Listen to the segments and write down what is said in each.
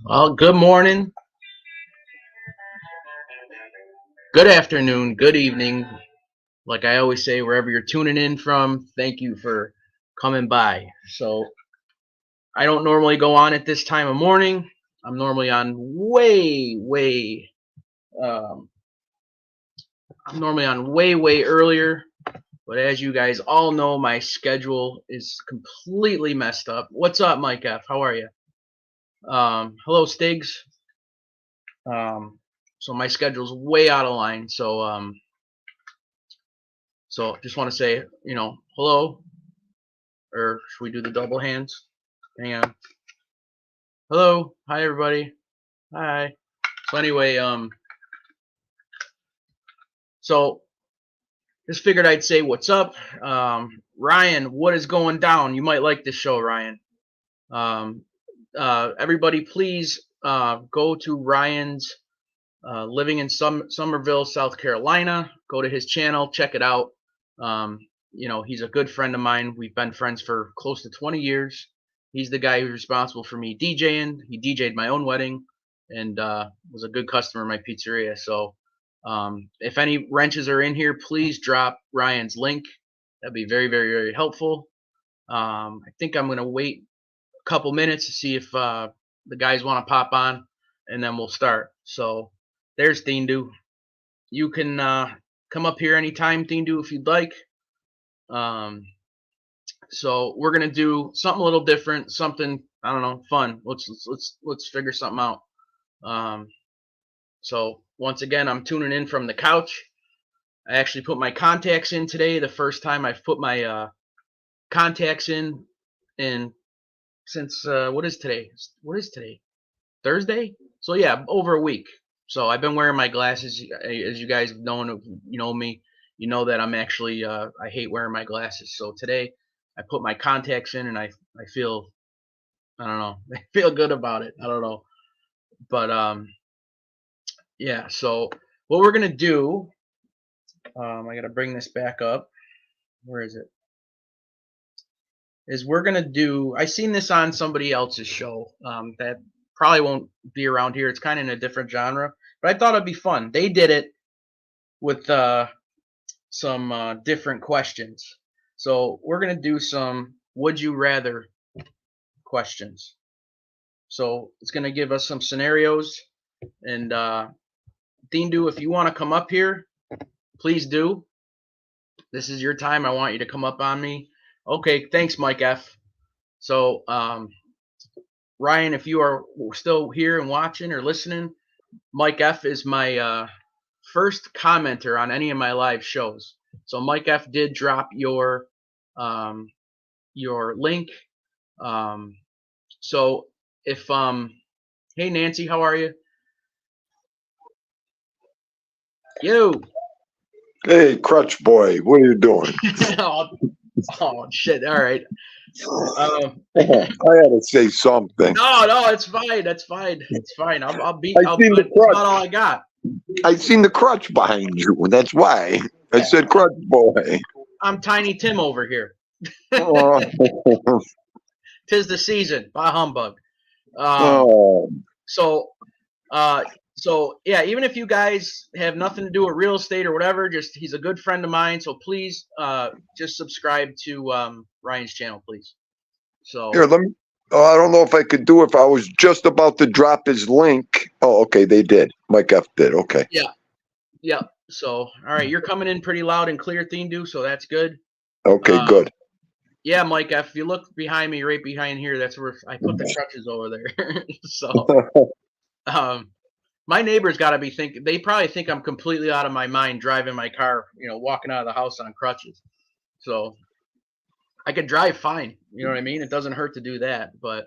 Well, good morning, good afternoon, good evening. Like I always say, wherever you're tuning in from, thank you for coming by. So, I don't normally go on at this time of morning. I'm normally on um, way earlier. But as you guys all know, my schedule is completely messed up. What's up, Mike F? How are you? Hello, Stigs. Um, so my schedule's way out of line. So just want to say, hello, or should we do the double hands? Hang on. Hello, hi everybody. Hi. So anyway, so just figured I'd say what's up. Ryan, what is going down? You might like this show, Ryan. Um, Everybody, please go to Ryan's living in Somerville, South Carolina. Go to his channel, check it out. Um, he's a good friend of mine. We've been friends for close to 20 years. He's the guy who's responsible for me DJing. He DJ'd my own wedding and was a good customer in my pizzeria. So if any wrenches are in here, please drop Ryan's link. That'd be very, very, very helpful. I think I'm going to wait a couple minutes to see if the guys want to pop on, and then we'll start. So there's Thindu. You can come up here anytime, Thindu, if you'd like. So we're gonna do something a little different, something I don't know, fun. Let's figure something out. Um, so once again, I'm tuning in from the couch. I actually put my contacts in today. The first time I've put my contacts in since what is today? What is today? Thursday? So yeah, over a week. So I've been wearing my glasses. As you guys know, you know me, you know that I'm actually I hate wearing my glasses. So today I put my contacts in, and I feel I don't know I feel good about it. I don't know, but yeah. So what we're gonna do, I gotta bring this back up. Where is it? Is we're gonna do. I seen this on somebody else's show. That probably won't be around here. It's kind of in a different genre, but I thought it'd be fun. They did it with some different questions. So we're gonna do some would you rather questions. So it's gonna give us some scenarios. And Dindu, if you want to come up here, please do. This is your time. I want you to come up on me. Okay, thanks, Mike F. So Ryan, if you are still here and watching or listening, Mike F is my first commenter on any of my live shows. So Mike F did drop um, your link. So if hey Nancy, how are you? You. Hey, Crutch Boy, what are you doing? oh, oh shit! All right. I had to say something. No, it's fine. That's fine. It's fine. I'll beat. I seen the That's crutch. about all I got. I seen the crutch behind you. That's why I said Crutch Boy. I'm Tiny Tim over here. Oh. Tis the season. Bah humbug. Oh. So, so yeah. Even if you guys have nothing to do with real estate or whatever, just he's a good friend of mine. So please, just subscribe to Ryan's channel, please. So Here, let me. Oh, I don't know if I could do it if I was just about to drop his link. Oh, okay, they did. Mike F did. Okay. yeah. So all right, you're coming in pretty loud and clear, Thindu. So that's good. Okay, good. Yeah, Mike, if you look behind me, right behind here, that's where I put the crutches over there. So, my neighbors got to be thinking, they probably think I'm completely out of my mind driving my car, walking out of the house on crutches. So, I could drive fine. You know what I mean? It doesn't hurt to do that, but,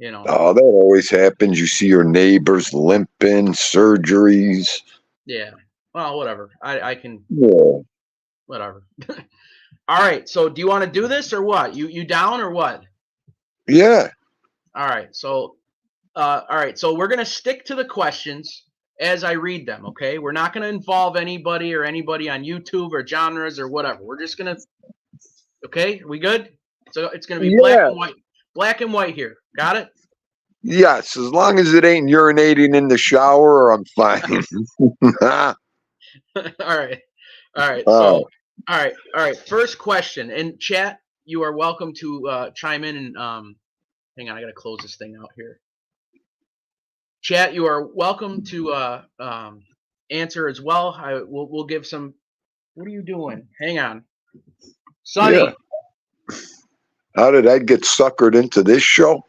Oh, that always happens. You see your neighbors limping, surgeries. yeah. Well, whatever. I can, Yeah. whatever. All right. So, do you want to do this or what? You down or what? Yeah. All right. So, we're gonna stick to the questions as I read them. Okay, we're not gonna involve anybody or anybody on YouTube or genres or whatever. We're just gonna. Okay, we good? So it's gonna be black Yeah. and white. Black and white here. Got it? Yes, as long as it ain't urinating in the shower, I'm fine. All right. All right. Oh, So, all right. All right. First question. And chat, you are welcome to chime in and hang on, I gotta close this thing out here. Chat, you are welcome to answer as well. We'll give some. What are you doing? Hang on, Sonny. yeah. How did I get suckered into this show?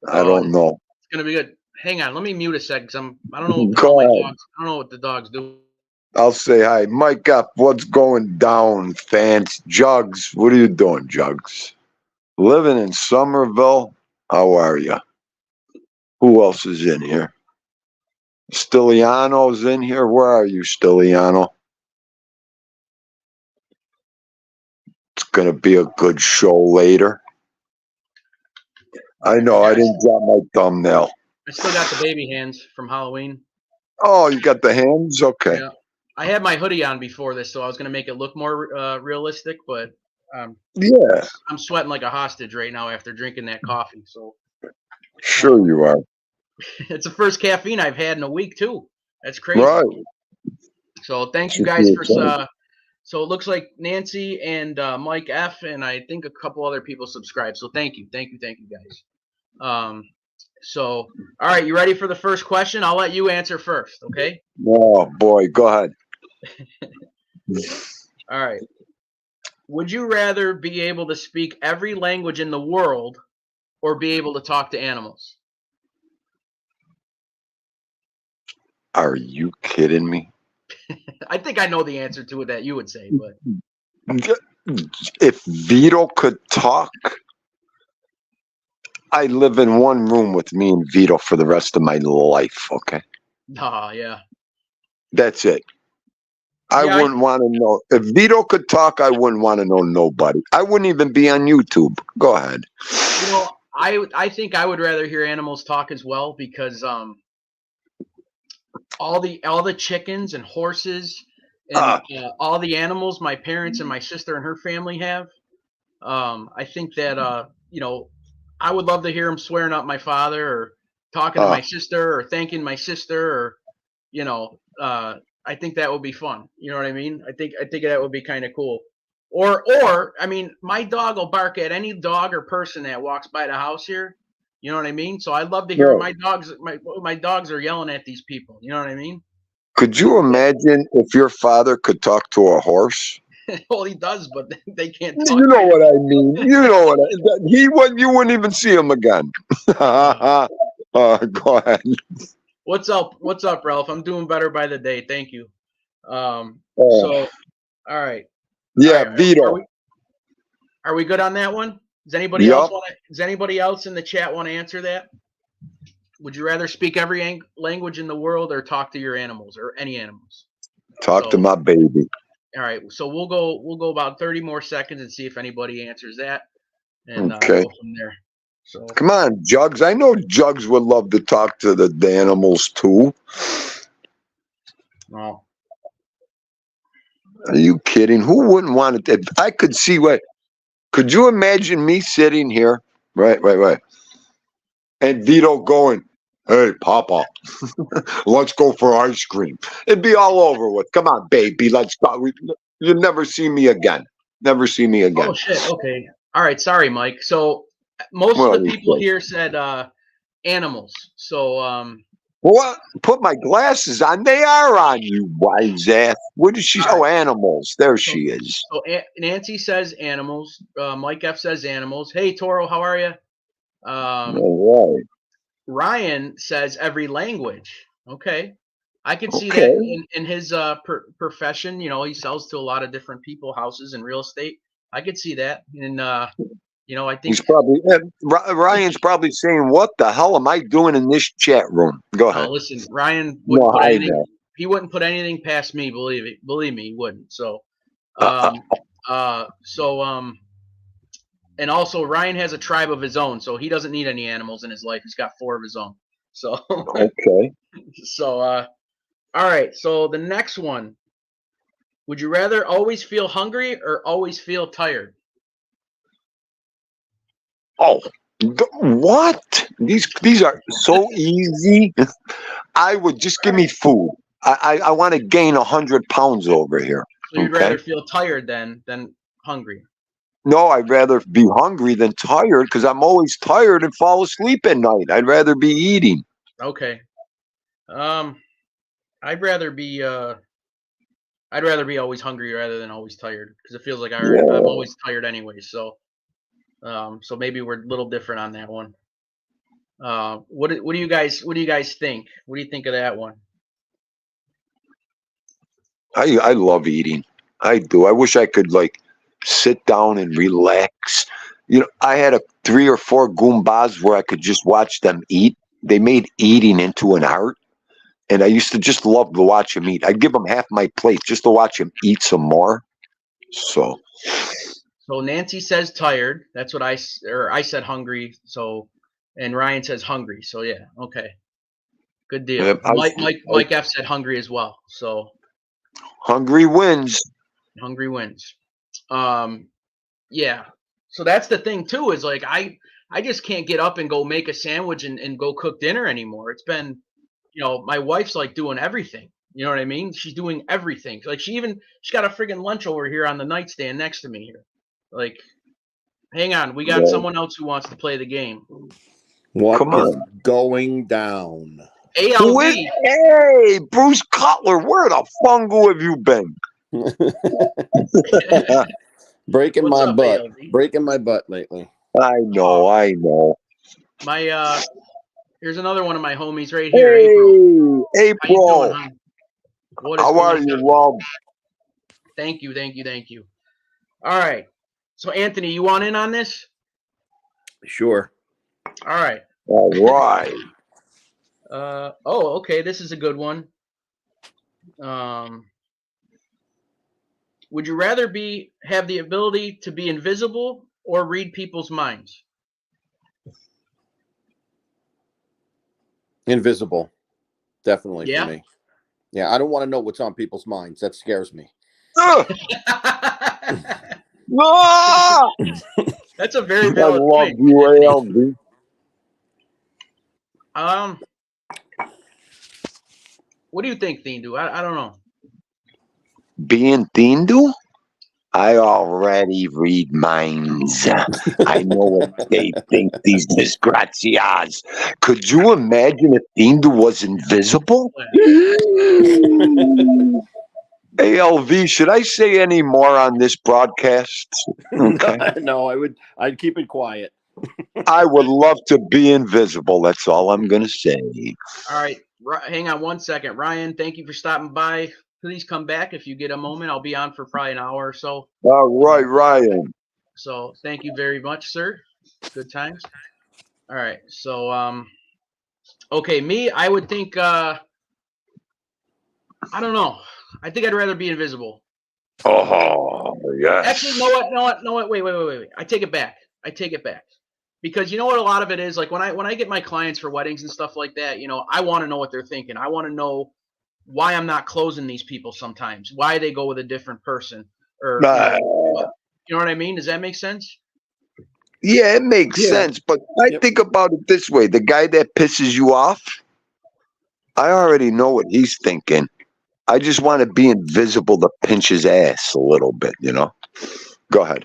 I Oh, don't it's know. gonna be good. Hang on, let me mute a sec. I don't know how my Go ahead. dogs. I don't know what the dogs do. I'll say hi. Mike up. What's going down, fans? Jugs. What are you doing, Jugs? Living in Somerville. How are you? Who else is in here? Stiliano's in here. Where are you, Stiliano? It's going to be a good show later. I know. I didn't drop my thumbnail. I still got the baby hands from Halloween. Oh, you got the hands? Okay. Yeah, I had my hoodie on before this, so I was gonna make it look more realistic, but Yeah, I'm sweating like a hostage right now after drinking that coffee. So sure you are. it's the first caffeine I've had in a week too. That's crazy. Right. So thank you Should guys be for. exciting. So it looks like Nancy and Mike F and I think a couple other people subscribed. So thank you guys. So all right, you ready for the first question? I'll let you answer first, okay? Oh, boy. Go ahead. All right. Would you rather be able to speak every language in the world or be able to talk to animals? Are you kidding me? I think I know the answer to it that you would say, but If Vito could talk, I live in one room with me and Vito for the rest of my life. Okay, yeah. that's it. I Yeah, wouldn't want to know if Vito could talk. I wouldn't want to know nobody. I wouldn't even be on YouTube. Go ahead. I think I would rather hear animals talk as well because all the chickens and horses and all the animals my parents and my sister and her family have. I think that I would love to hear them swearing up my father or talking to Uh, my sister or thanking my sister or I think that would be fun. You know what I mean? I think that would be kind of cool. Or I mean, my dog will bark at any dog or person that walks by the house here. You know what I mean? So I'd love to hear yeah. my dogs are yelling at these people. You know what I mean? Could you imagine if your father could talk to a horse? Well, he does, but they can't You talk. know what I mean. You know what he would. You wouldn't even see him again. Go ahead. What's up? What's up, Ralph? I'm doing better by the day. Thank you. Uh, So, all right. All yeah, right. Vito. Are we good on that one? Does anybody else Yup. want to? Does anybody else in the chat want to answer that? Would you rather speak every language in the world or talk to your animals or any animals? Talk to So, my baby. all right. So we'll go about 30 more seconds and see if anybody answers that, and Okay. go from there. So Come on, Jugs. I know Jugs would love to talk to the animals too. well, Are you kidding? Who wouldn't want it? If I could see what. Could you imagine me sitting here? Right. And Vito going, "Hey, Papa, let's go for ice cream." It'd be all over with. Come on, baby, let's go. You'll never see me again. Never see me again. oh shit. Okay. All right. Sorry, Mike. So most of Well, the people here said animals. So what? Put my glasses on. They are on, you wise ass. What is she? all Oh, right. animals. There So, she is. Nancy says animals. Mike F says animals. Hey Toro, how are you? All right. Ryan says every language. Okay, I could see that Okay. in his profession. You know, he sells to a lot of different people, houses and real estate. I could see that, and I think. He's probably Ryan's probably saying, "What the hell am I doing in this chat room?" Go Oh, ahead. listen, Ryan No, wouldn't put I anything. know. He wouldn't put anything past me. Believe me, he wouldn't. So, Uh, um, and also Ryan has a tribe of his own, so he doesn't need any animals in his life. He's got 4 of his own. So, okay. all right. So the next one: would you rather always feel hungry or always feel tired? Oh, what? These are so easy. I would just give me food. I want to gain 100 pounds over here. So you'd Okay. rather feel tired than hungry. No, I'd rather be hungry than tired because I'm always tired and fall asleep at night. I'd rather be eating. Okay. I'd rather be always hungry rather than always tired because it feels like I'm Yeah. always tired anyway. So so maybe we're a little different on that one. What do you guys think? What do you think of that one? I love eating. I do. I wish I could like sit down and relax. I had 3 or 4 Goombas where I could just watch them eat. They made eating into an art. And I used to just love to watch them eat. I'd give them half my plate just to watch them eat some more. So Nancy says tired. That's what I said hungry. So, and Ryan says hungry. So yeah, okay, good deal. Yep, Mike F said hungry as well. So hungry wins. Hungry wins. Yeah. So that's the thing too. Is like I just can't get up and go make a sandwich and go cook dinner anymore. It's been, my wife's like doing everything. You know what I mean? She's doing everything. Like she got a friggin' lunch over here on the nightstand next to me here. Like, hang on, we got someone else who wants to play the game. What is going down? ALV. Hey, Bruce Cutler, where the fungo have you been? Breaking What's my up, butt. ALV? Breaking my butt lately. I know. My here's another one of my homies right here. Hey, April. April. How you doing, hon? How are you, love? Thank you. All right. So Anthony, you want in on this? Sure. All right. Okay, this is a good one. Would you rather have the ability to be invisible or read people's minds? Invisible. Definitely Yeah? for me. Yeah, I don't want to know what's on people's minds. That scares me. That's a very valid point. I love you, ALD. What do you think, Thindu? I don't know. Being Thindu? I already read minds. I know what they think, these disgracias. Could you imagine if Thindu was invisible? ALV, should I say any more on this broadcast? Okay. No, I'd keep it quiet. I would love to be invisible. That's all I'm going to say. All right. Hang on one second. Ryan, thank you for stopping by. Please come back if you get a moment. I'll be on for probably an hour or so. All right, Ryan. So thank you very much, sir. Good times. All right. So, okay, me, I would think, I don't know. I think I'd rather be invisible. Oh, yes. Actually, know what? Wait. I take it back. Because you know what a lot of it is? Like when I get my clients for weddings and stuff like that, I want to know what they're thinking. I want to know why I'm not closing these people sometimes, why they go with a different person, or you know what I mean? Does that make sense? Yeah, it makes sense. But I think about it this way: the guy that pisses you off, I already know what he's thinking. I just want to be invisible to pinch his ass a little bit, Go ahead.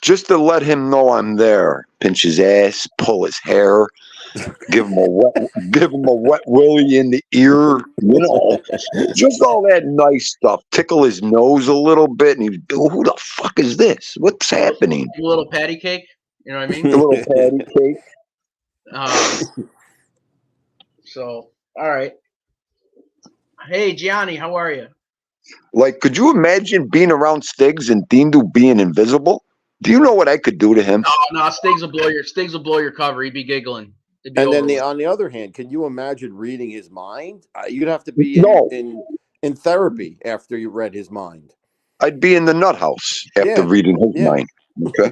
Just to let him know I'm there. Pinch his ass, pull his hair, give him a wet willy in the ear, just all that nice stuff. Tickle his nose a little bit, and he'd go, "Who the fuck is this? What's happening?" A little patty cake. You know what I mean? A little patty cake. So, all right. Hey, Gianni, how are you? Like, could you imagine being around Stiggs and Thindu being invisible? Do you know what I could do to him? No, Stiggs will blow your cover. He'd be giggling. And then on the other hand, can you imagine reading his mind? You'd have to be in therapy after you read his mind. I'd be in the nut house after reading his mind. Okay.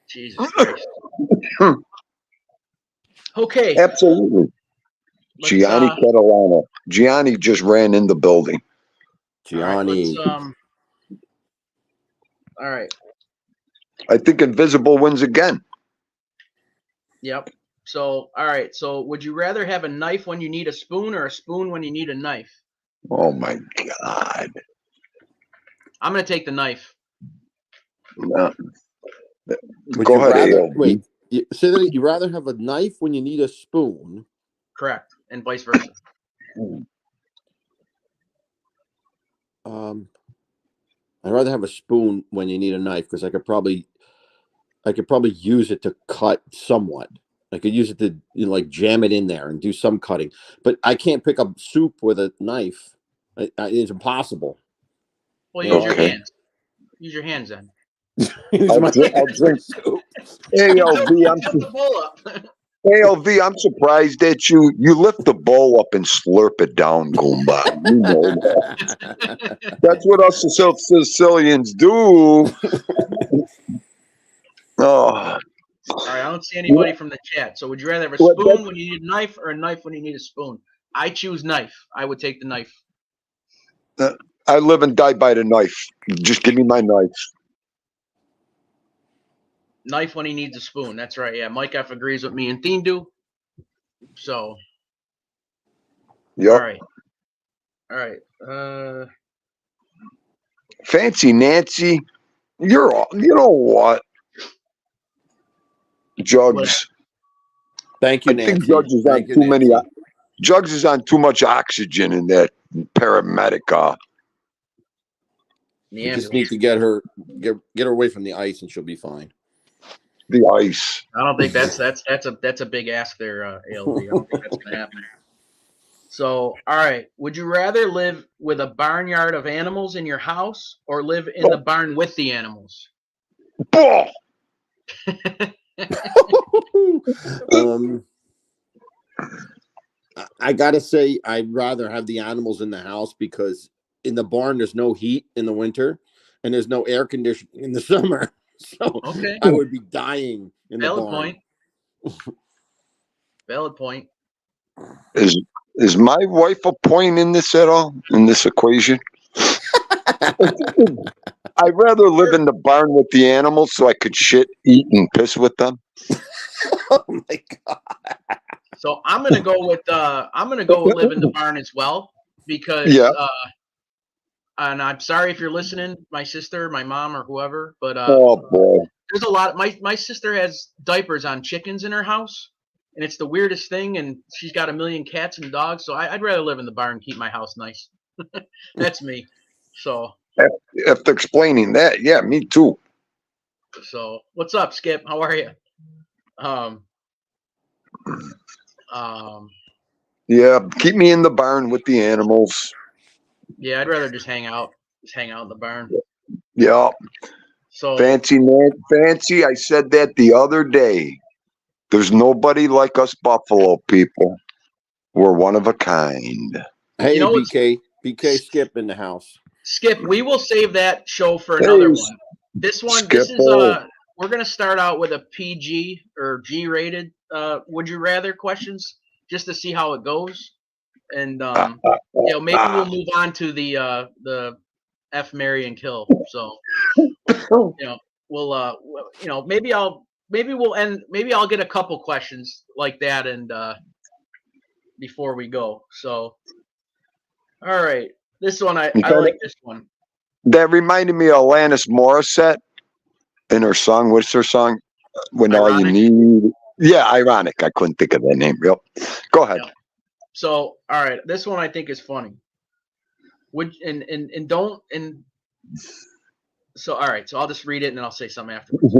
Jesus Christ. Okay. Absolutely. Gianni Catalano. Gianni just ran in the building. Gianni. All right. I think invisible wins again. Yep. So, all right. So, would you rather have a knife when you need a spoon or a spoon when you need a knife? Oh my God. I'm going to take the knife. No. Would Go you ahead, rather ALB. wait? Say that you rather have a knife when you need a spoon. Correct. And vice versa. I'd rather have a spoon when you need a knife because I could probably use it to cut somewhat. I could use it to like jam it in there and do some cutting, but I can't pick up soup with a knife. It's impossible. Well, use your Okay. hands. Use your hands then. Use my I'll hands for drink. soup. ALV, Tilt the bowl up. ALV, I'm surprised at you. You lift the bowl up and slurp it down, Goomba. You know that. That's what us Sicilians do. Oh, All right, I don't see anybody from the chat. So, would you rather have a spoon when you need a knife or a knife when you need a spoon? I choose knife. I would take the knife. I live and die by the knife. Just give me my knife. Knife when he needs a spoon. That's right. Yeah, Mike F agrees with me and Thien do. So, Yep. all right. Fancy Nancy, you know what? Jugs. Thank you, I think Nancy. Jugs is on Thank you, too many. Nancy. Jugs is on too much oxygen in that paramedic. The You just ambulance. need to get her away from the ice, and she'll be fine. The ice. I don't think that's a big ask there, ALD. I don't think that's gonna happen. So, all right. Would you rather live with a barnyard of animals in your house or live in the barn with the animals? Oh, I gotta say, I'd rather have the animals in the house because in the barn there's no heat in the winter and there's no air conditioning in the summer. So Okay. I would be dying in the Valid barn. point. Valid point. is my wife a point in this at all? In this equation? I'd rather live in the barn with the animals so I could shit, eat, and piss with them. Oh my god! So I'm gonna go with live in the barn as well because Yeah. And I'm sorry if you're listening, my sister, my mom, or whoever, but Oh boy. there's a lot. My sister has diapers on chickens in her house, and it's the weirdest thing. And she's got a million cats and dogs, so I'd rather live in the barn and keep my house nice. That's me. So After explaining that, yeah, me too. What's up, Skip? How are you? Yeah, keep me in the barn with the animals. Yeah, I'd rather just hang out in the barn. Yeah. So Fancy, I said that the other day. There's nobody like us Buffalo people. We're one of a kind. Hey, You know what's- BK Skip in the house. Skip, we will save that show for another Hey, one. This one, Skip, this is we're gonna start out with a PG or G rated would you rather questions just to see how it goes. And maybe we'll move on to the F, marry, and kill. So we'll maybe I'll get a couple questions like that and before we go. So all right. This one I like this one. That reminded me of Alanis Morissette in her song. What's her song? When Ironic? all you need. Yeah, Ironic. I couldn't think of that name. Yep. Go ahead. Yep. So, all right, this one I think is funny. So all right, so I'll just read it and then I'll say something afterwards.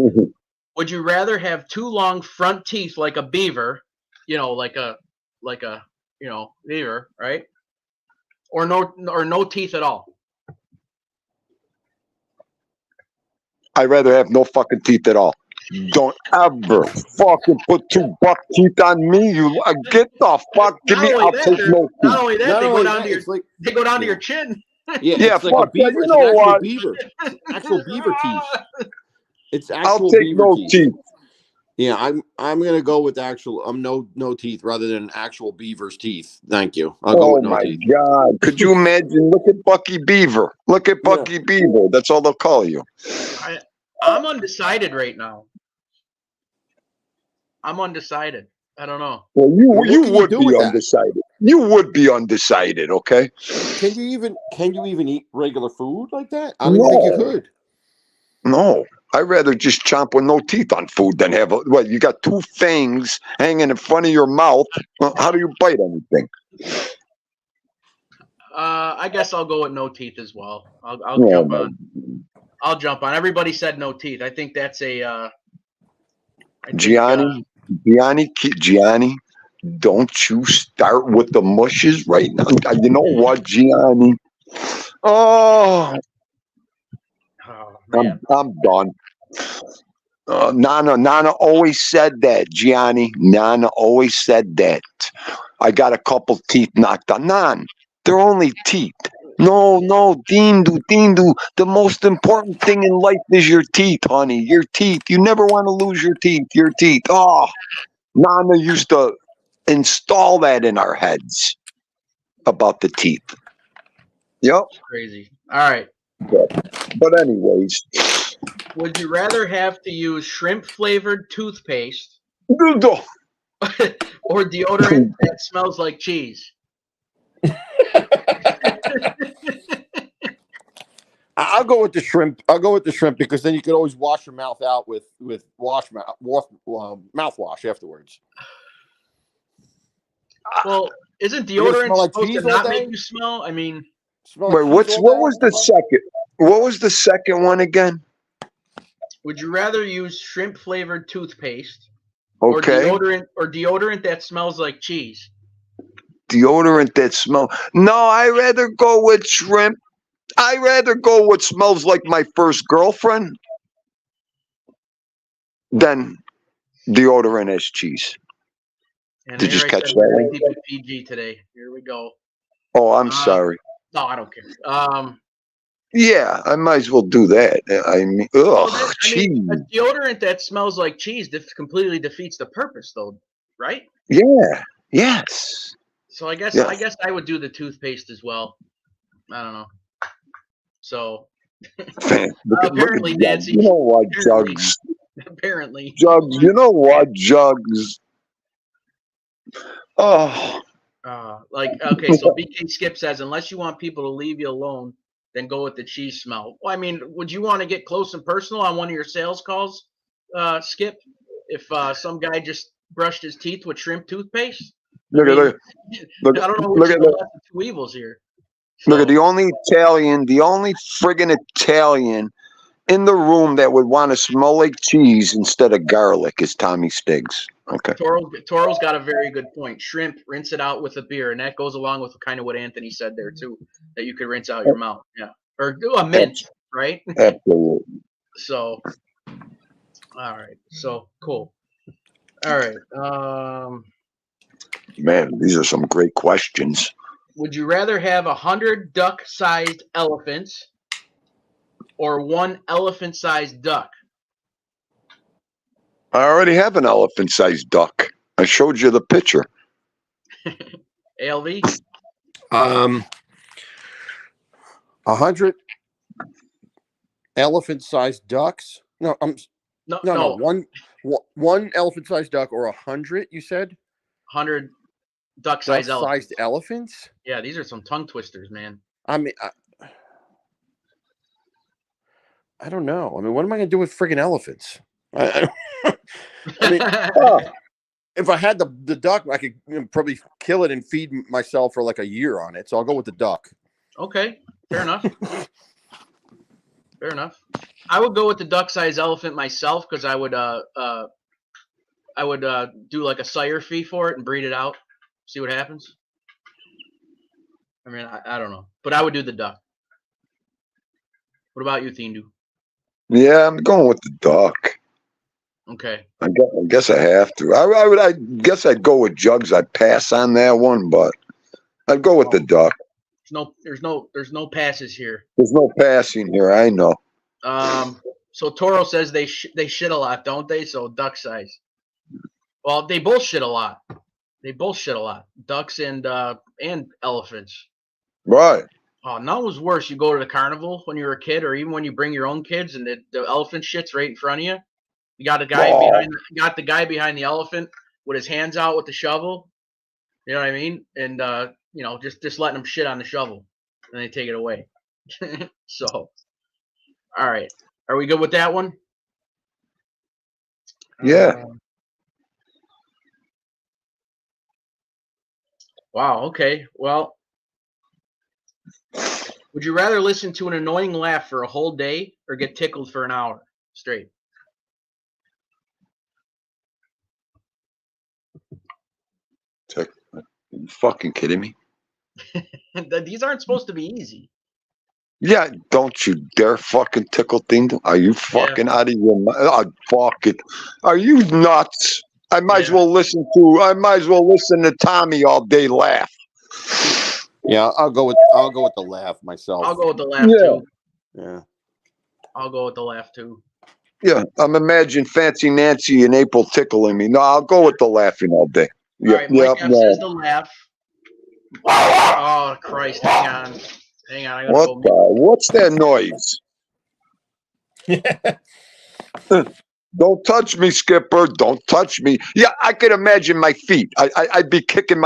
Would you rather have two long front teeth like a beaver, like a beaver, right? Or no teeth at all? I'd rather have no fucking teeth at all. Don't ever fucking put two buck teeth on me. You get the fuck. Give me. I'll take no teeth. Not only that, they go down to your chin. Yeah, it's like a beaver. You know what? Beaver. It's actual beaver teeth. It's actual I'll take beaver no teeth. teeth. Yeah, I'm gonna go with actual. No teeth rather than actual beaver's teeth. Thank you. I'll go with no teeth. Oh my god! Could you imagine? Look at Bucky Beaver. Look at Bucky Beaver. That's all they'll call you. I'm undecided right now. I'm undecided. I don't know. Well, What you can you would do be with that? undecided. You would be undecided, okay? Can you even eat regular food like that? I don't even think you No. could. No. I'd rather just chomp with no teeth on food than have what you got two fangs hanging in front of your mouth. Well, how do you bite anything? I guess I'll go with no teeth as well. I'll Oh, jump my- on. I'll jump on. Everybody said no teeth. I think that's a. I think, Gianni, don't you start with the mushes right now. You know what, Gianni? Oh, oh man. I'm done. Nana always said that, Gianni. Nana always said that. I got a couple teeth knocked out. They're only teeth. No, Dindu. The most important thing in life is your teeth, honey. Your teeth. You never want to lose your teeth. Your teeth. Oh, Nana used to install that in our heads about the teeth. Yep. Crazy. All right. But anyways, Would you rather have to use shrimp flavored toothpaste or deodorant that smells like cheese? I'll go with the shrimp. I'll go with the shrimp because then you could always wash your mouth out with mouthwash afterwards. Well, isn't You're gonna deodorant smell like supposed to cheese all not day? make you smell? I mean, Smell like wait, cheese all what day? was the second? What was the second one again? would you rather use shrimp flavored toothpaste Okay. or deodorant that smells like cheese? Deodorant that smell. No, I rather go with shrimp. I rather go what smells like my first girlfriend than deodorant as cheese. And Did you here I catch said we're that gonna one? keep it PG today. Here we go. Oh, I'm sorry. No, I don't care. Yeah, I might as well do that. I mean, cheese. A deodorant that smells like cheese completely defeats the purpose, though, right? Yeah. Yes. So I guess Yeah. I would do the toothpaste as well. I don't know. So Man, look at apparently, Jugs. Nancy. You know what, apparently- Jugs? Apparently, Jugs. You know what, Jugs? Oh, okay. So BK Skip says, unless you want people to leave you alone, then go with the cheese smell. Well, I mean, would you want to get close and personal on one of your sales calls, Skip? If some guy just brushed his teeth with shrimp toothpaste? look at look. I don't know Look which at is the look. less of two evils here. Look at So- the only friggin' Italian in the room that would want to smell like cheese instead of garlic is Tommy Stiggs. Okay. Toro's got a very good point. Shrimp, rinse it out with a beer, and that goes along with kind of what Anthony said there too, that you could rinse out your mouth. Yeah, or do a mint, right? Absolutely. So, all right. So cool. All right. Man, these are some great questions. Would you rather have 100 duck-sized elephants or one elephant-sized duck? I already have an elephant-sized duck. I showed you the picture. ALV? 100 elephant-sized ducks. No, No. One elephant-sized duck or 100. You said 100 duck-sized elephants. duck-sized elephants. Yeah, these are some tongue twisters, man. I mean, I don't know. I mean, what am I going to do with friggin' elephants? I mean, if I had the duck, I could probably kill it and feed myself for like a year on it. So I'll go with the duck. Okay, fair enough. Fair enough. I would go with the duck-sized elephant myself because I would do like a sire fee for it and breed it out, see what happens. I mean, I don't know, but I would do the duck. What about you, Thindu? Yeah, I'm going with the duck. Okay. I guess I have to. I guess I'd go with Jugs. I'd pass on that one, but I'd go with the duck. There's no passes here. There's no passing here. I know. So Toro says they shit a lot, don't they? So duck size. Well, they both shit a lot. Ducks and elephants. Right. Oh, none was worse. You go to the carnival when you were a kid, or even when you bring your own kids, and the elephant shit's right in front of you. You got Oh. got the guy behind the elephant with his hands out with the shovel. You know what I mean? And just letting him shit on the shovel, and they take it away. So, all right, are we good with that one? Yeah. Wow. Okay. Well, would you rather listen to an annoying laugh for a whole day or get tickled for an hour straight? Are you fucking kidding me? These aren't supposed to be easy. Yeah, don't you dare fucking tickle thing. Are you fucking out of your mind? Fucking, are you nuts? I might as well listen to Tommy all day laugh. Yeah, I'll go with the laugh myself. I'll go with the laugh too. Yeah. I'll go with the laugh too. Yeah, I'm imagining Fancy Nancy and April tickling me. No, I'll go with the laughing all day. All right, Mike F says the laugh. Oh Christ! Hang on. I gotta go. What's that noise? Don't touch me, Skipper. Don't touch me. Yeah, I could imagine my feet. I'd be kicking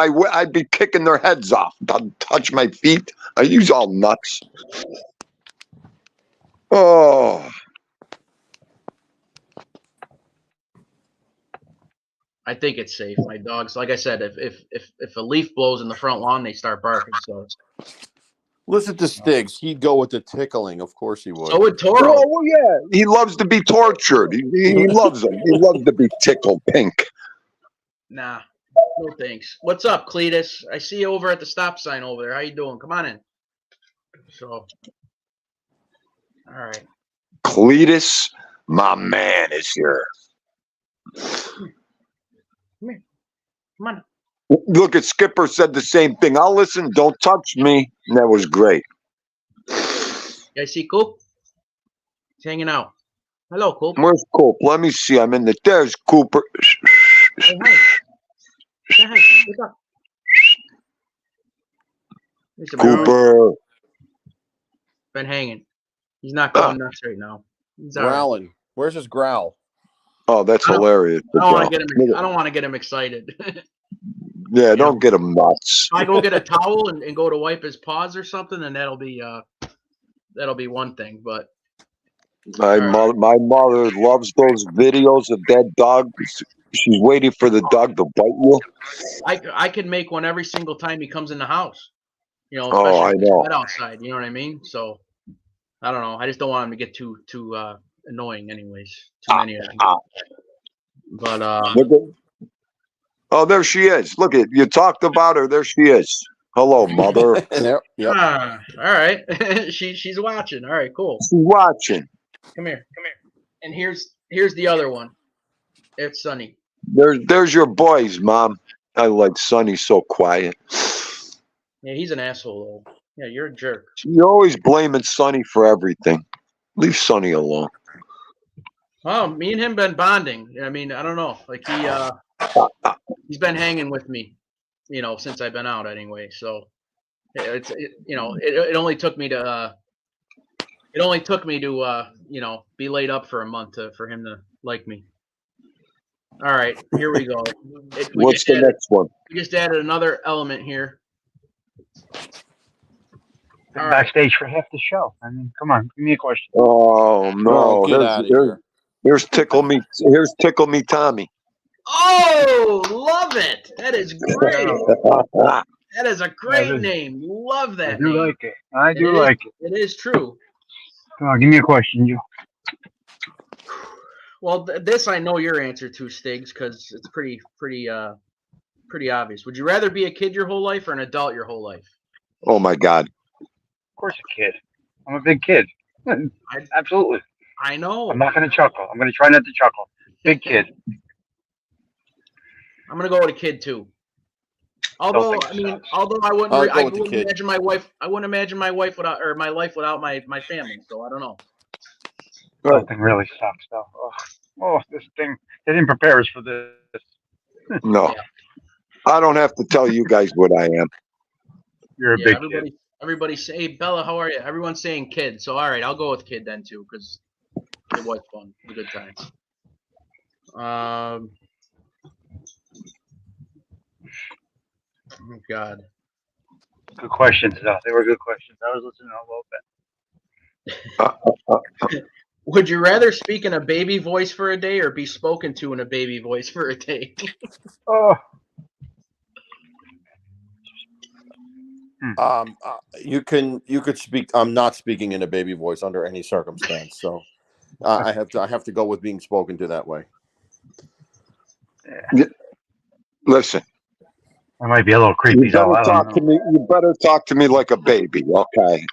their heads off. Don't touch my feet. Are you all nuts? Oh. I think it's safe. My dogs, like I said, if a leaf blows in the front lawn, they start barking. So listen to Stiggs. He'd go with the tickling. Of course he would. So would Toro. Oh, well, yeah. He loves to be tortured. He loves them. He loves to be tickled pink. Nah, no thanks. What's up, Cletus? I see you over at the stop sign over there. How you doing? Come on in. So, all right. Cletus, my man, is here. Come here. Come on. Look, at Skipper said the same thing. I'll listen. Don't touch me. And that was great. You guys see Coop? He's hanging out. Hello, Coop. Where's Coop? Let me see. I'm in the. There's Cooper. Hey, hi. Say hi. What's up? Mr. Cooper. Been hanging. He's not going nuts right now. He's all right. Growling. Where's his growl? Oh, that's hilarious. I don't want to get him excited. Yeah, don't get him nuts. If I go get a towel and go to wipe his paws or something, then that'll be one thing. But my mother loves those videos of that dog. She's waiting for the dog to bite you. I can make one every single time he comes in the house. Oh, I know. Right outside. You know what I mean? So I don't know. I just don't want him to get too annoying, anyways. Too many of them. But oh, there she is. Look at you talked about her. There she is. Hello, mother. Yep. All right. She's watching. All right, cool. She's watching. Come here. And here's the other one. It's Sonny. There's your boys, Mom. I like Sonny so quiet. Yeah, he's an asshole though. Yeah, you're a jerk. You're always blaming Sonny for everything. Leave Sonny alone. Well, me and him been bonding. I mean, I don't know. Like he's been hanging with me, since I've been out anyway. So it only took me to be laid up for a month for him to like me. All right, here we go. What's the next one? We just added another element here. Been backstage for half the show. I mean, come on, give me a question. Oh no! Get out of here. Here's Tickle Me. Here's Tickle Me Tommy. Oh, love it! That is great. That is a great name. Love that. I do name. like it. I do like it. It is true. Come on, give me a question, Joe. Well, this I know your answer to, Stiggs, because it's pretty obvious. Would you rather be a kid your whole life or an adult your whole life? Oh my God! Of course, a kid. I'm a big kid. Absolutely. I know. I'm not going to chuckle. I'm going to try not to chuckle. Big kid. I'm gonna go with a kid too. Although I wouldn't imagine my wife. I wouldn't imagine my wife without, or my life without my family. So I don't know. That thing really sucks, though. Oh, this thing. They didn't prepare us for this. No, I don't have to tell you guys what I am. You're a big kid. Everybody say, hey, Bella, how are you? Everyone's saying kid. So all right, I'll go with kid then too, because it was fun. It was good times. Oh God. Good questions, though. They were good questions. I was listening a little bit. Would you rather speak in a baby voice for a day or be spoken to in a baby voice for a day? Oh, You could speak. I'm not speaking in a baby voice under any circumstance. So I have to go with being spoken to that way. Listen, I might be a little you creepy, though. better I talk don't to know. me. You better talk to me like a baby. Okay. I might be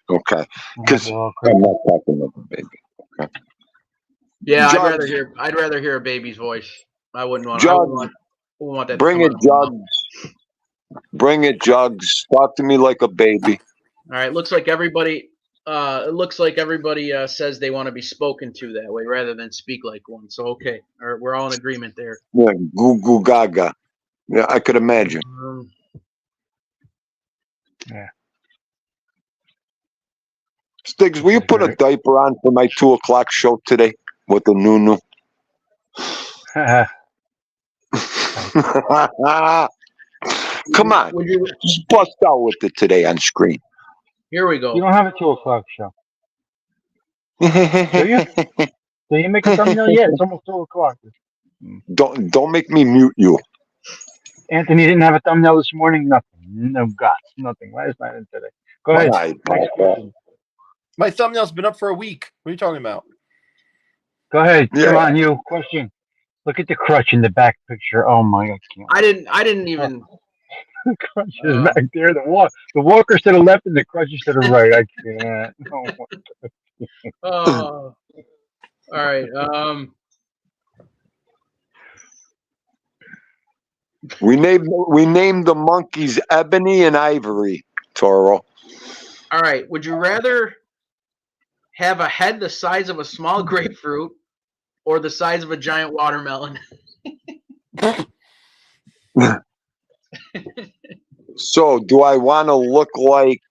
Because a little I'm creepy. not talking like a baby. Yeah, Jugs, I'd rather hear a baby's voice. I wouldn't want Jugs, that to bring come it, out of my mouth. Jugs. Bring it, Jugs. Talk to me like a baby. All right, looks like everybody. It looks like everybody says they want to be spoken to that way rather than speak like one. So okay, all right, we're all in agreement there. Yeah, goo goo gaga. Yeah, I could imagine. Yeah. Stiggs, will you put a diaper on for my 2:00 show today with the Nunu? Come on, Would you? just bust out with it today on screen. Here we go. You don't have a 2:00 show. Do you? Do you make a thumbnail yet? It's almost 2:00. Don't make me mute you. Anthony didn't have a thumbnail this morning. Nothing. No guts. Nothing. Last night and today. Go ahead. Why, Next question. My thumbnail's been up for a week. What are you talking about? Go ahead. Yeah. Come on, you. Question. Look at the crutch in the back picture. Oh my God. I didn't even. The crutch is back there. The walker's to the left and the crutch is to the right. I can't. Oh. All right. We named the monkeys Ebony and Ivory, Toro. All right. Would you rather have a head the size of a small grapefruit or the size of a giant watermelon? So, do I want to look like,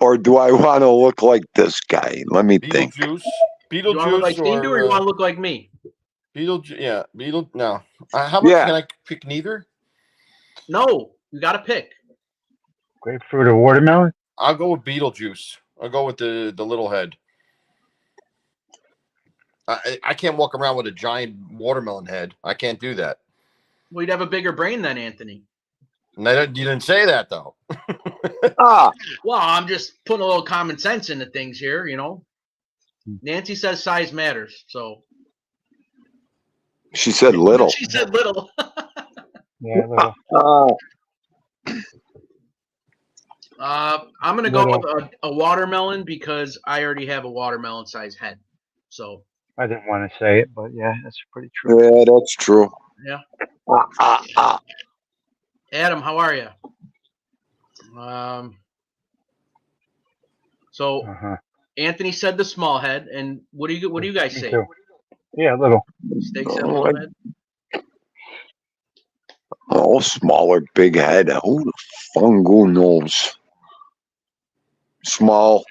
or do I want to look like this guy? Let me think. Beetlejuice. You want to look like Steve or you want to look like me? Beetlejuice. Yeah, Beetle. No. How about Yeah. can I pick neither? No, you got to pick. Grapefruit or watermelon? I'll go with Beetlejuice. I'll go with the little head. I can't walk around with a giant watermelon head. I can't do that. Well, you'd have a bigger brain than Anthony. And you didn't say that though. Ah, Well, I'm just putting a little common sense into things here, you know. Nancy says size matters, so. she said little. She said little. Yeah, little. I'm gonna go with a watermelon because I already have a watermelon size head. So. I didn't want to say it, but yeah, that's pretty true. Yeah, that's true. Yeah. Ah. Adam, how are you? So Uh-huh. Anthony said the small head, and what do you guys Me say? too. Yeah, little. Steak said little head. Oh, smaller, big head. Who the fungu knows? Small.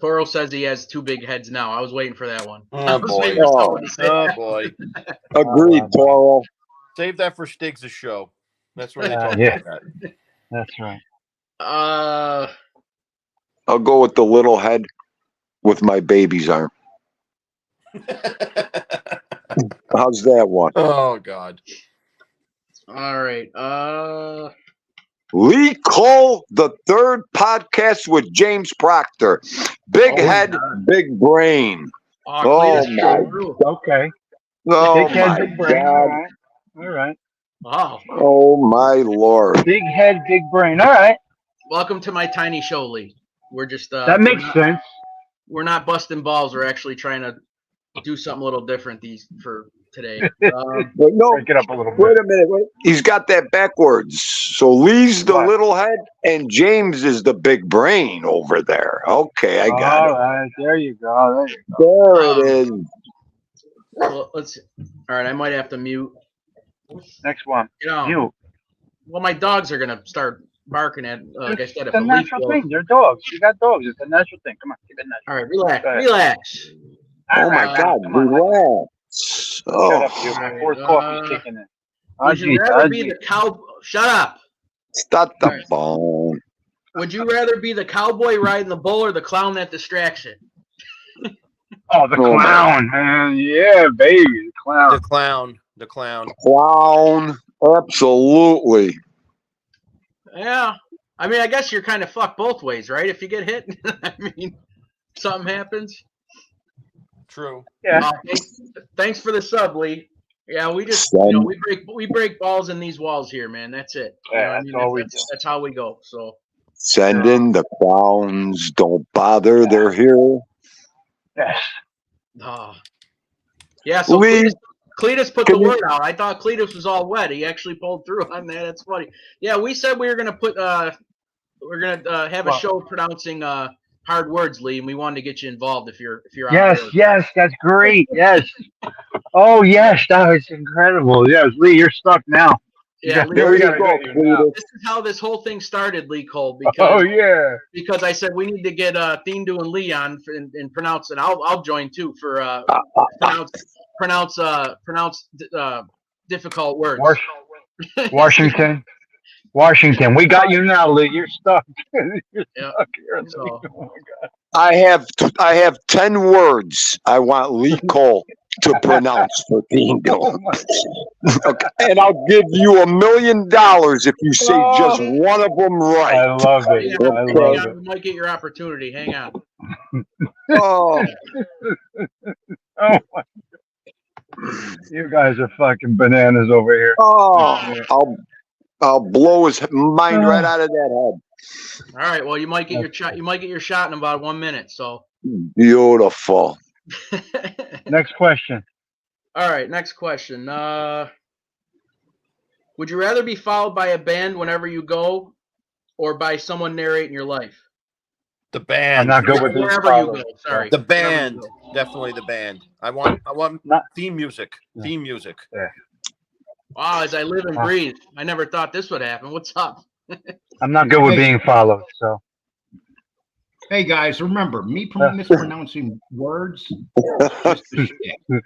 Toro says he has two big heads now. I was waiting for that one. Oh, boy. Oh, boy. Agreed, Toro. Save that for Stiggs' show. That's where they talk Yeah. about that. That's right. I'll go with the little head with my baby's arm. How's that one? Oh God. All right. Lee Cole, the third podcast with James Proctor. Big head, big brain. Oh, my Okay. Oh Big head, my big brain. God. All right. Wow. Oh my Lord. Big head, big brain. All right. Welcome to my tiny show, Lee. We're just That makes sense. We're not busting balls. We're actually trying to do something a little different for today. But no, Break it up a little bit. wait a minute. Wait. He's got that backwards. So Lee's the little head and James is the big brain over there. Okay, I got All right. There you go. There you go. it. There it is. Well, let's. All right, I might have to mute. Next one. You know, You. well, my dogs are gonna start barking at. Like I said, if It's a a leaf natural goes. thing. They're dogs. You got dogs. It's a natural thing. Come on, keep it natural. All right, relax, Go ahead. relax. Oh my All right, God, come on. relax. Shut Oh, up, you. My Alright, fourth coffee's kicking in. would you rather be the cow? Shut up. start the Alright. bone. Would you rather be the cowboy riding the bull or the clown at distraction? Oh, the Oh, my clown, man. Yeah, baby, the clown. The clown. The clown. clown. Absolutely. Yeah. I mean, I guess you're kind of fucked both ways, right? If you get hit, I mean, something happens. True. Yeah. Thanks for the sub, Lee. Yeah, we just Son. we break balls in these walls here, man. That's it. You know Yeah, what I that's mean? all we That's, do. that's how we go. So Send in the clowns. Don't bother. They're here. Yes. yeah, so Lee, Cletus put can the you- word out. I thought Cletus was all wet. He actually pulled through on that. That's funny. Yeah, we said we were gonna put we're gonna have a Well- show pronouncing hard words, Lee, and we wanted to get you involved if you're on Yes, board. yes, that's great. Yes. Oh, yes, that was incredible. Yes, Lee, you're stuck now. Yeah, Lee, there we you gotta go, get you now. Cletus. this is how this whole thing started, Lee Cole, Oh, because yeah. because I said we need to get Thindu and Lee on and pronounce it. I'll join too for pronounce difficult words. Washington. Washington. We got you now, Lee. You're stuck. You're Yeah. stuck here. Lee. So- Oh, my God. I have 10 words I want Lee Cole to pronounce for Bingo. Oh, my Okay, and I'll give you $1 million if you say just Oh. one of them I right. love it. Hang I on, hang love on, it. you might get your opportunity. Hang on. Oh, Oh, my. You guys are fucking bananas over here. oh, I'll blow his mind right out of that All right. Well, you might get your shot. You might get your shot in about 1 minute. So. head. Beautiful. Next question. All right. Next question. Would you rather be followed by a band whenever you go, or by someone narrating your life? The I'm band. not good with these Wherever you followers. go. Sorry. The Wherever you band. go. Definitely the band. I want Not- theme music. Yeah. Theme music. Wow. As I live and breathe, I never thought this would happen. What's up? I'm not good with being followed, so. Hey guys, remember me mispronouncing words. Just a shit.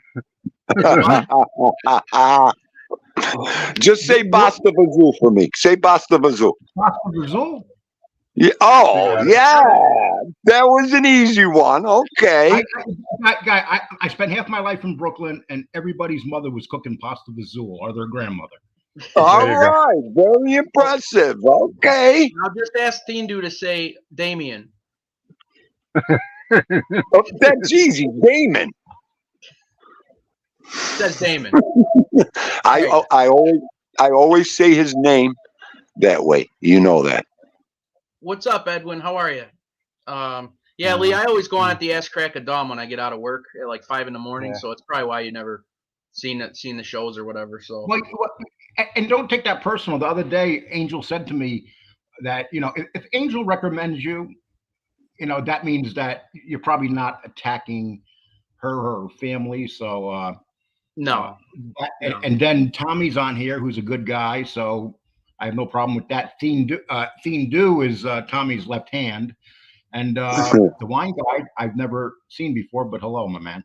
Just say Basta Bazoo for me. Say Basta Bazoo. Pasta Brazil? Yeah. Oh, yeah. That was an easy one. Okay. I spent half my life in Brooklyn, and everybody's mother was cooking pasta Brazil, or their grandmother. All There you go. right. Very impressive. Okay. I'll just ask Thindu to say Damien. Oh, that's easy. Damon. Says Damon. I always say his name that way. You know that. What's up, Edwin? How are you? Yeah, Lee, I always go on at the ass crack of dawn when I get out of work at like 5 a.m. Yeah. So it's probably why you never seen the shows or whatever. So And don't take that personal. The other day, Angel said to me that, if Angel recommends you, that means that you're probably not attacking her or her family. So, no. and then Tommy's on here, who's a good guy. So I have no problem with that. Theme Do is Tommy's left hand. And the wine guy I've never seen before, but hello, my man.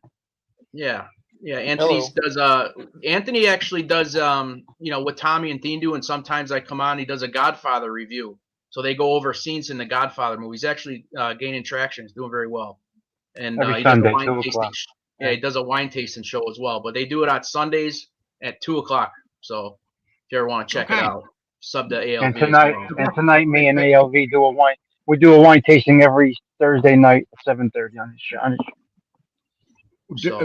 Yeah. Yeah, Anthony actually does with Tommy and Thindu, and sometimes I come on, he does a Godfather review. So they go over scenes in the Godfather movie. He's actually gaining traction. He's doing very well. And Every he does Sunday, a wine 2 tasting. o'clock. Yeah, he does a wine tasting show as well. But they do it on Sundays at 2:00. So if you ever want to check it Okay. out, sub to ALV. And as tonight, well. me and ALV do a wine. We do a wine tasting every Thursday night at 7:30 on his show.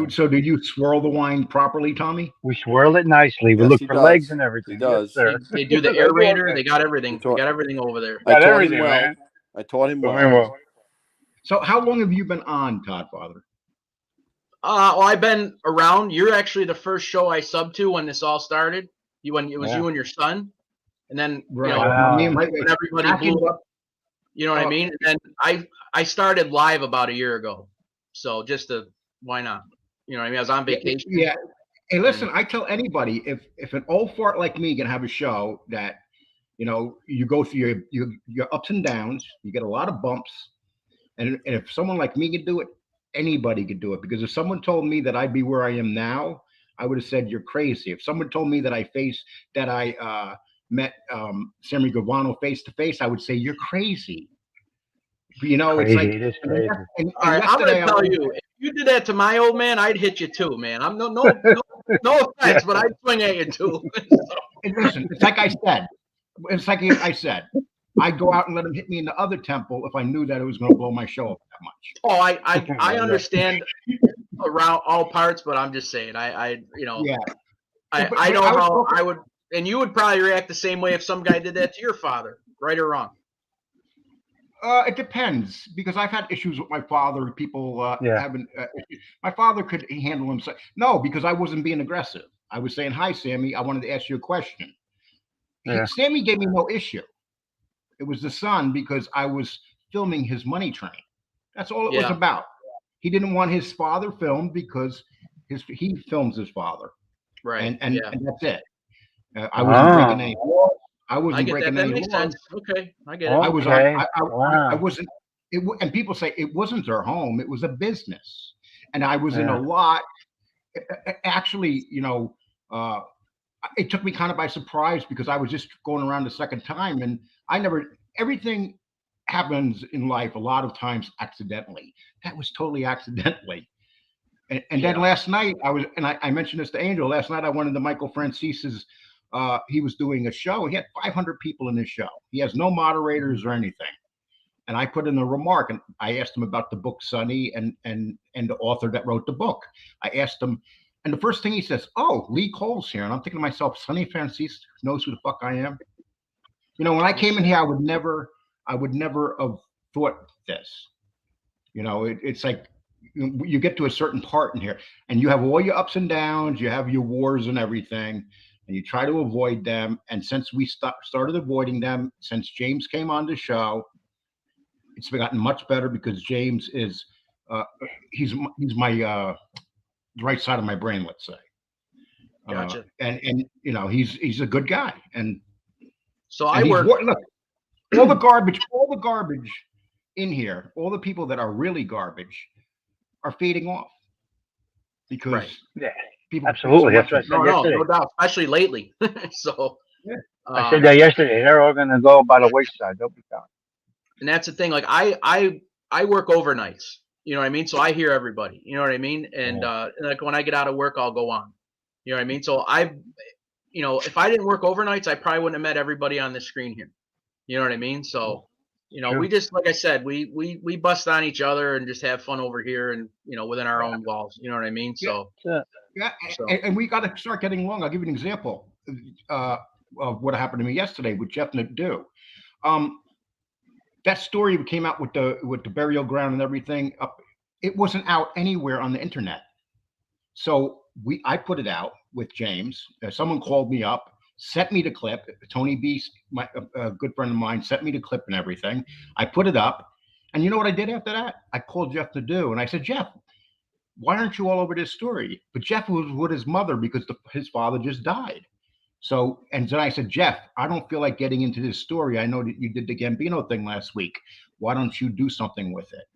So do you swirl the wine properly, Tommy? We swirl it nicely. We Yes, look he for does. legs and everything. He does. Yes, sir. They do the aerator. They got everything. They got everything over there. I Got taught him everything, well. man. I taught him Very well. well. So how long have you been on, Todd Father? Well, I've been around. You're actually the first show I subbed to when this all started. When it was Yeah. you and your son, and then Wow. Me and my- when everybody Back in- blew up. You know what I mean? And then I started live about a year ago. So why not? You know what I mean? I was on vacation. Yeah. Hey, listen, I tell anybody if an old fart like me can have a show that, you go through your ups and downs, you get a lot of bumps, and if someone like me could do it, anybody could do it. Because if someone told me that I'd be where I am now I would have said you're crazy. If someone told me that I met Sammy Gravano face to face, I would say you're crazy. But, it's Crazy. like, It is crazy. and All right, I'm yesterday gonna tell you, if you did that to my old man, I'd hit you too, man. I'm no offense, but I'd swing at you too. And listen, it's like I said. It's like I said. I'd go out and let him hit me in the other temple if I knew that it was going to blow my show up that much. Oh, I understand around all parts, but I'm just saying, I know how I would, and you would probably react the same way if some guy did that to your father, right or wrong. It depends, because I've had issues with my father. People haven't. My father could handle himself. No, because I wasn't being aggressive. I was saying, "Hi, Sammy. I wanted to ask you a question." Yeah. Sammy gave me no issue. It was the son, because I was filming his money train. That's all it was about. He didn't want his father filmed because he films his father, right? And that's it. I wasn't breaking any laws. I wasn't breaking any laws. Sense. Okay, I get it. I was Okay. I wasn't. And people say it wasn't their home; it was a business, and I was in a lot. Actually, it took me kind of by surprise, because I was just going around the second time, and everything happens in life a lot of times accidentally. That was totally accidentally. And then last night I mentioned this to Angel. Last night I went into Michael Francis's. He was doing a show. He had 500 people in his show. He has no moderators or anything. And I put in a remark, and I asked him about the book Sonny and the author that wrote the book. I asked him, and the first thing he says, "Oh, Lee Cole's here." And I'm thinking to myself, Sonny Francis knows who the fuck I am. When I came in here, I would never have thought this. It's like you get to a certain part in here, and you have all your ups and downs, you have your wars and everything, and you try to avoid them. And since we started avoiding them, since James came on the show, it's gotten much better, because James is he's my right side of my brain, let's say. Gotcha. And he's a good guy. And so I work. Look, all the garbage in here, all the people that are really garbage are fading off, because people absolutely. That's what I said yesterday. No doubt, especially lately. So I said that yesterday. They're all going to go by the wayside. They'll be gone. And that's the thing. Like I work overnights. You know what I mean? So I hear everybody. You know what I mean? And like when I get out of work, I'll go on. You know what I mean? So if I didn't work overnights, I probably wouldn't have met everybody on the screen here. You know what I mean? So, Sure. we just, like I said, we bust on each other and just have fun over here, and within our own walls. You know what I mean? So and we got to start getting along. I'll give you an example of what happened to me yesterday with Jeff Nadeau. That story came out with the burial ground and everything. It wasn't out anywhere on the internet. So I put it out with James. Someone called me up, sent me the clip. Tony B, a good friend of mine, sent me the clip and everything. I put it up, and you know what I did after that? I called Jeff Nadeau, and I said, "Jeff, why aren't you all over this story?" But Jeff was with his mother, because his father just died. So, and then I said, "Jeff, I don't feel like getting into this story. I know that you did the Gambino thing last week. Why don't you do something with it?"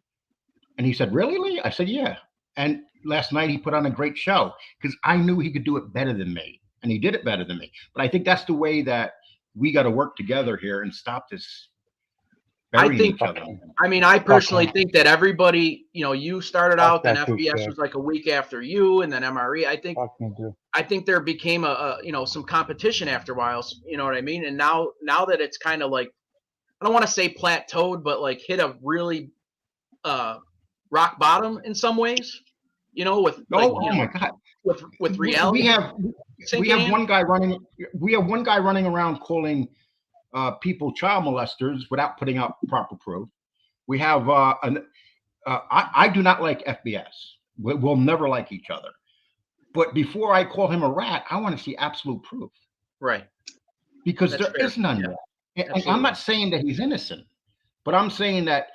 And he said, "Really, Lee?" I said, "Yeah." And last night he put on a great show, because I knew he could do it better than me, and he did it better than me. But I think that's the way that we got to work together here and stop this. I personally think that everybody, you started out, and FBS was like a week after you, and then MRE. I think there became some competition after a while. You know what I mean? And now that it's kind of like, I don't want to say plateaued, but like hit a really rock bottom in some ways. With my God, with reality. We have one guy running. We have one guy running around calling people child molesters without putting out proper proof. We have I do not like FBS. We'll never like each other. But before I call him a rat, I want to see absolute proof. Right. Because there is none yet. And I'm not saying that he's innocent, but I'm saying that,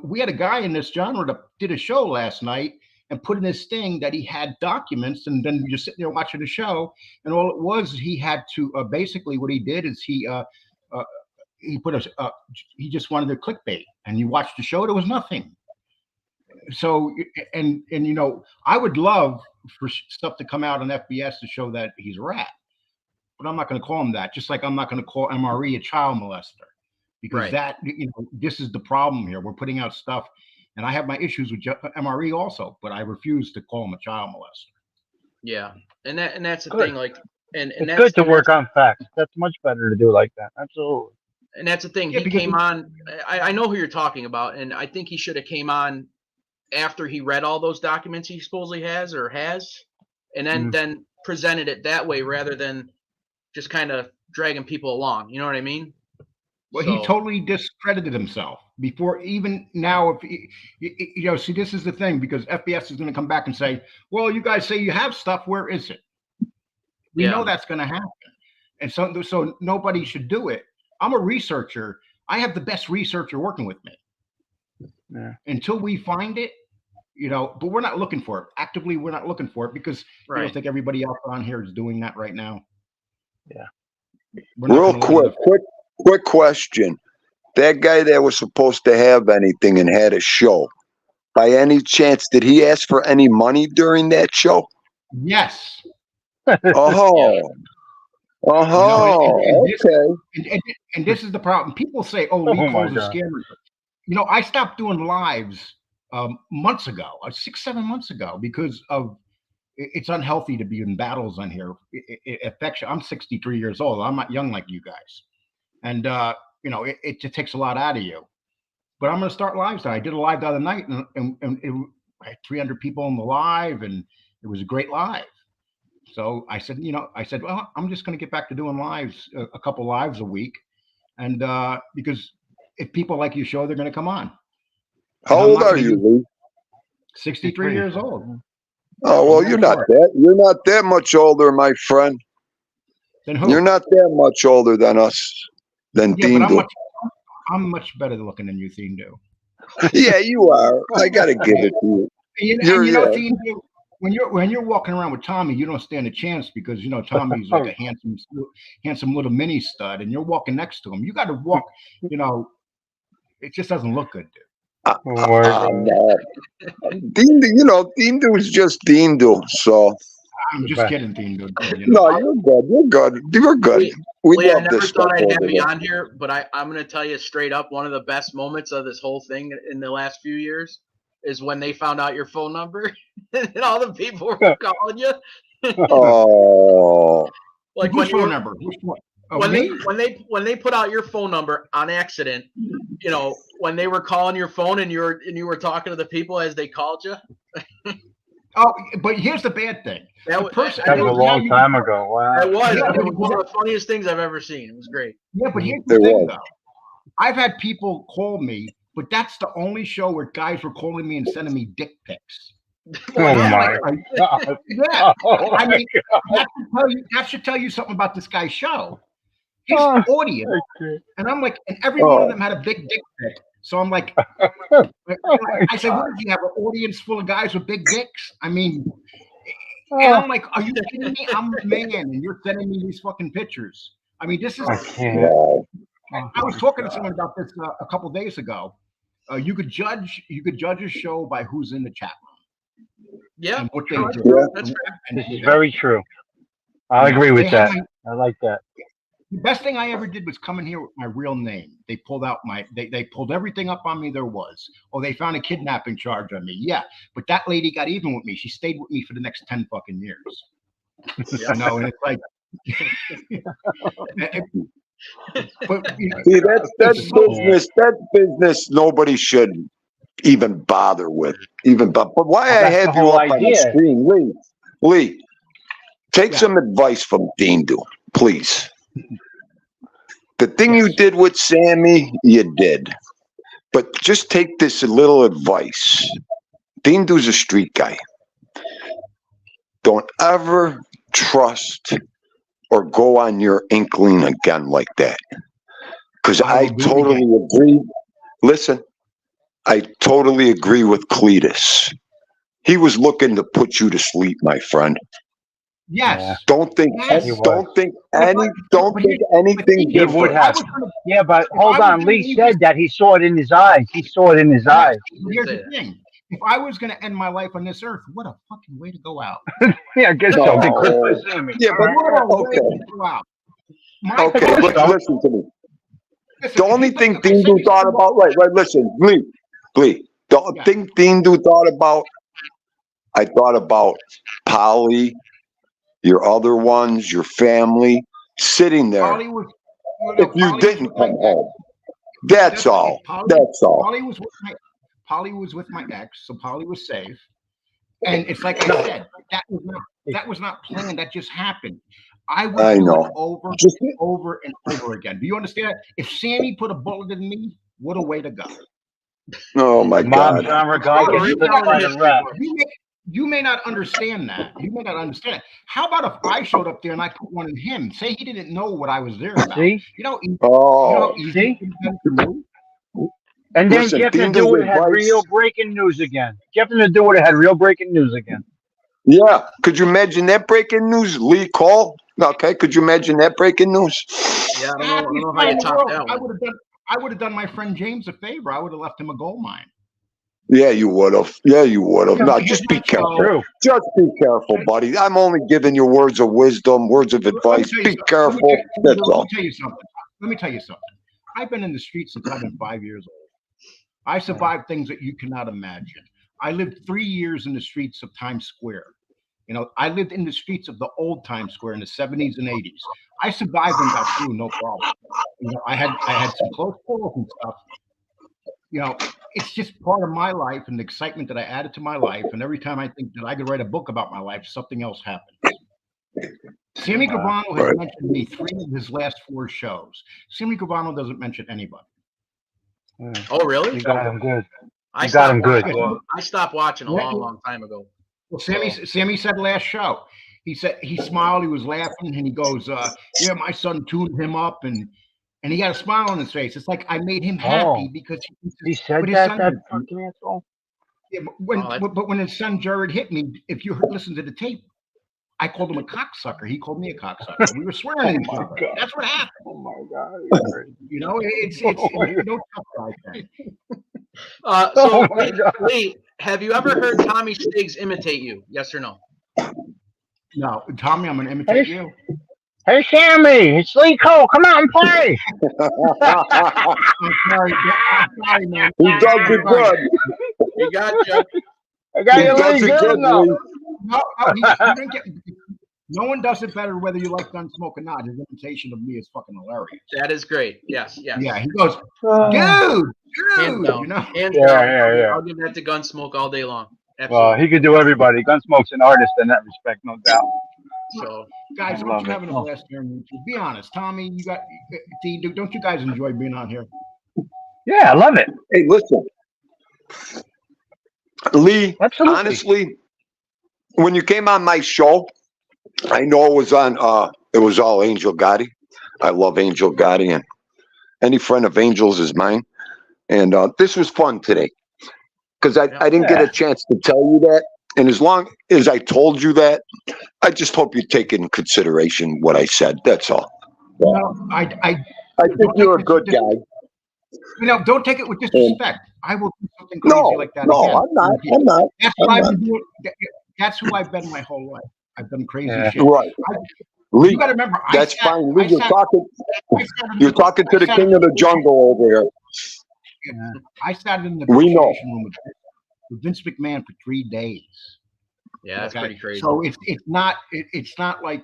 we had a guy in this genre that did a show last night and put in his thing that he had documents, and then you're sitting there watching the show, and all it was, he had to basically what he did is he put he just wanted the clickbait, and you watched the show, there was nothing. So and I would love for stuff to come out on FBS to show that he's a rat. But I'm not going to call him that. Just like I'm not going to call MRE a child molester, because Right. that, this is the problem here. We're putting out stuff, and I have my issues with MRE also, but I refuse to call him a child molester. Yeah, and that's the Good. thing. Like, and It's that's good to and work that's- on facts. That's much better to do like that. Absolutely. And that's the thing. Yeah, He because came on. I know who you're talking about, and I think he should have came on after he read all those documents he supposedly has, and then presented it that way rather than just kind of dragging people along. You know what I mean? Well, So- he totally discredited himself before. Even now, if see, this is the thing, because FBS is going to come back and say, "Well, you guys say you have stuff. Where is it?" We Yeah. know that's going to happen, and so nobody should do it. I'm a researcher. I have the best researcher working with me. Yeah. Until we find it, but we're not looking for it actively. We're not looking for it because I right. don't think everybody else on here is doing that right now. Yeah. We're not Real gonna let quick question. That guy that was supposed to have anything and had a show, by any chance, did he ask for any money during that show? Yes. Oh. and this- Okay. And this is the problem. People say, "Oh, Oh Lee my Cole's a God. scammer." I stopped doing lives months ago, 6-7 months ago, because of it's unhealthy to be in battles on here. It affects you. I'm 63 years old. I'm not young like you guys, and it just takes a lot out of you. But I'm going to start lives now. I did a live the other night, and I had 300 people on the live, and it was a great live. So I said, well, I'm just going to get back to doing lives, a couple lives a week. And because if people like your show, they're going to come on. How old are you, Lee? 63 years old. Oh, well, you're not that much older, my friend. Then who? You're not that much older than us, than Yeah, Dean. but I'm much better looking than you, Dean do. Yeah, you are. I gotta give it to you. Dean, when you're walking around with Tommy, you don't stand a chance because Tommy's like a handsome little mini stud, and you're walking next to him. You got to walk. It just doesn't look good, dude. No. Dean Du's just Dean Du. So I'm just kidding, Dean. Dude. no, you're good. You're good. You're good. We Lee, I love never this thought stuff. I'd have over you there. on here, but I'm going to tell you straight up, one of the best moments of this whole thing in the last few years is when they found out your phone number and all the people were calling you. Oh, Like Whose phone number? Which one? Oh, me? when they put out your phone number on accident, when they were calling your phone and you were talking to the people as they called you. Oh, but here's the bad thing. That The was, person- That was a long time ago. Wow. It was. Yeah, It was one of the funniest things I've ever seen. It was great. Yeah, but here's There the thing, was. though. I've had people call me, but that's the only show where guys were calling me and sending me dick pics. Oh I'm my like, God. yeah. Oh I my mean, that should tell you something about this guy's show. His audience, God. and I'm like, and every one of them had a big dick pic. So I'm like, I said, what did you have, an audience full of guys with big dicks? I mean, and I'm like, are you kidding me? I'm a man, and you're sending me these fucking pictures. I mean, this is. I can't. wow. I was talking to someone about this a couple days ago. You could judge a show by who's in the chat room Yeah, and what they sure. do. Yeah. That's fair. And This is very true. I agree with that. I like that. The best thing I ever did was come in here with my real name. They pulled out they pulled everything up on me there was. Oh, they found a kidnapping charge on me. Yeah, but that lady got even with me. She stayed with me for the next 10 fucking years. Yeah. And it's like, but See, that's it's so- business. That's business. Nobody should even bother with. But why Well, I that's have the you whole up on the idea. screen, Lee? Take Yeah. some advice from Dean Du, please. The thing you did with Sammy, you did. But just take this little advice. Dean Du's a street guy. Don't ever trust or go on your inkling again like that. Because I I will do it totally agree. Listen, I totally agree with Cletus. He was looking to put you to sleep, my friend. yes. Don't think Yes. He was. don't think But anything He different. would I have. was gonna- Yeah, but If hold I was on. gonna Lee leave said that he saw it in his eyes. He saw it in his eyes. Here's say the that. thing. if I was going to end my life on this earth, what a fucking way to go out. Yeah, I guess so. No. Good Christmas, Sammy. Yeah, but What a way okay, to go out. My okay. person- Listen to me. listen, The if only you thing look- I Dean said Du thought about, right. Listen, Lee. The Yeah. thing Dean Du thought about, I thought about Polly, your other ones, your family, sitting there. Polly was, If you Polly didn't was with my come ex. home, that's all. Polly- That's all. Polly was with my ex, so Polly was safe. And it's like I said, that was not planned. That just happened. I would I do know. it over Just and over and over again. Do you understand? If Sammy put a bullet in me, what a way to go. oh my Mom, God. John guy Oh, gets right licked now in by the the history rat. book. You may not understand that. You may not understand. How about if I showed up there and I put one in him? Say he didn't know what I was there about. See? You know Oh, how easy it would've been to me? And then Listen, Jeff Dean Nadeau Du's had advice- real breaking news again. Jeff Nadeau would have had real breaking news again. yeah. Could you imagine that breaking news? Lee Cole? Okay. Could you imagine that breaking news? Yeah, I don't Happiest know guy how in you the top world. that one. I would have done my friend James a favor. I would have left him a gold mine. Yeah, you would have. Yeah, you would have. No, just be careful. True. Just be careful, buddy. I'm only giving you words of wisdom, words of advice. tell you Be something. careful. That's Let all. me tell you something. Let me tell you something. I've been in the streets since I've been 5 years old. I survived things that you cannot imagine. I lived 3 years in the streets of Times Square. You know, I lived in the streets of the old Times Square in the 70s and 80s. I survived and got through, no problem. You know, I had some close calls and stuff. You know, it's just part of my life and the excitement that I added to my life. And every time I think that I could write a book about my life, something else happens. Sammy Gravano has Right. mentioned me 3 of his last 4 shows. Sammy Gravano doesn't mention anybody. Oh, really? You got him good. I You got him stopped good. watching- I stopped watching a long time ago. Well, Sammy said last show. He said he smiled, he was laughing, and he goes, "Yeah, my son tuned him up, and he had a smile on his face. It's like I made him happy Oh. because He said but his that, son- that fucking asshole? yeah, Oh, but when his son Jared hit me, if you listen to the tape, I called him a cocksucker. He called me a cocksucker. We were swearing at each my other. God. That's what happened. Oh my God. You know, it's Oh my no tough guy thing. So, Oh my God. Lee, have you ever heard Tommy Stiggs imitate you? Yes or no? No, Tommy, I'm gonna imitate you. Hey, Sammy, it's Lee Cole. Come out and play. I'm sorry, man. He does it good. You got you. I got He you does Lee it good good, enough. Lee. No, he didn't get. No one does it better whether you like Gunsmoke or not. His imitation of me is fucking hilarious. That is great. Yes, yes. Yeah, he goes, Oh. dude, Hands down. you know. Hands Yeah, down. yeah. I'll give that to Gunsmoke all day long. Well, Absolutely. he could do everybody. Gunsmoke's an artist in that respect, no doubt. So, Guys, I aren't love you it. having a blast here on YouTube? Be honest, Tommy. You got, don't you guys enjoy being on here? Yeah, I love it. Hey, listen. Lee, Absolutely. honestly, when you came on my show, I know it was on it was all Angel Gotti. I love Angel Gotti, and any friend of Angel's is mine. And this was fun today. Because I didn't get a chance to tell you that. And as long as I told you that, I just hope you take in consideration what I said. That's all. No, I think you're a good guy. you know, don't take it with disrespect. I will do something crazy No, like that no, again. I'm not. I'm not. That's what I'm I've been doing. That's who I've been my whole life. I've done crazy Yeah. shit. Right. You Lee, got to remember. that's fine. Lee, you're talking. I sat in You're the- talking to I the sat king in of the jungle over here. I sat in the We know. negotiation room with Vince McMahon for 3 days. yeah, that's pretty crazy. So it's not like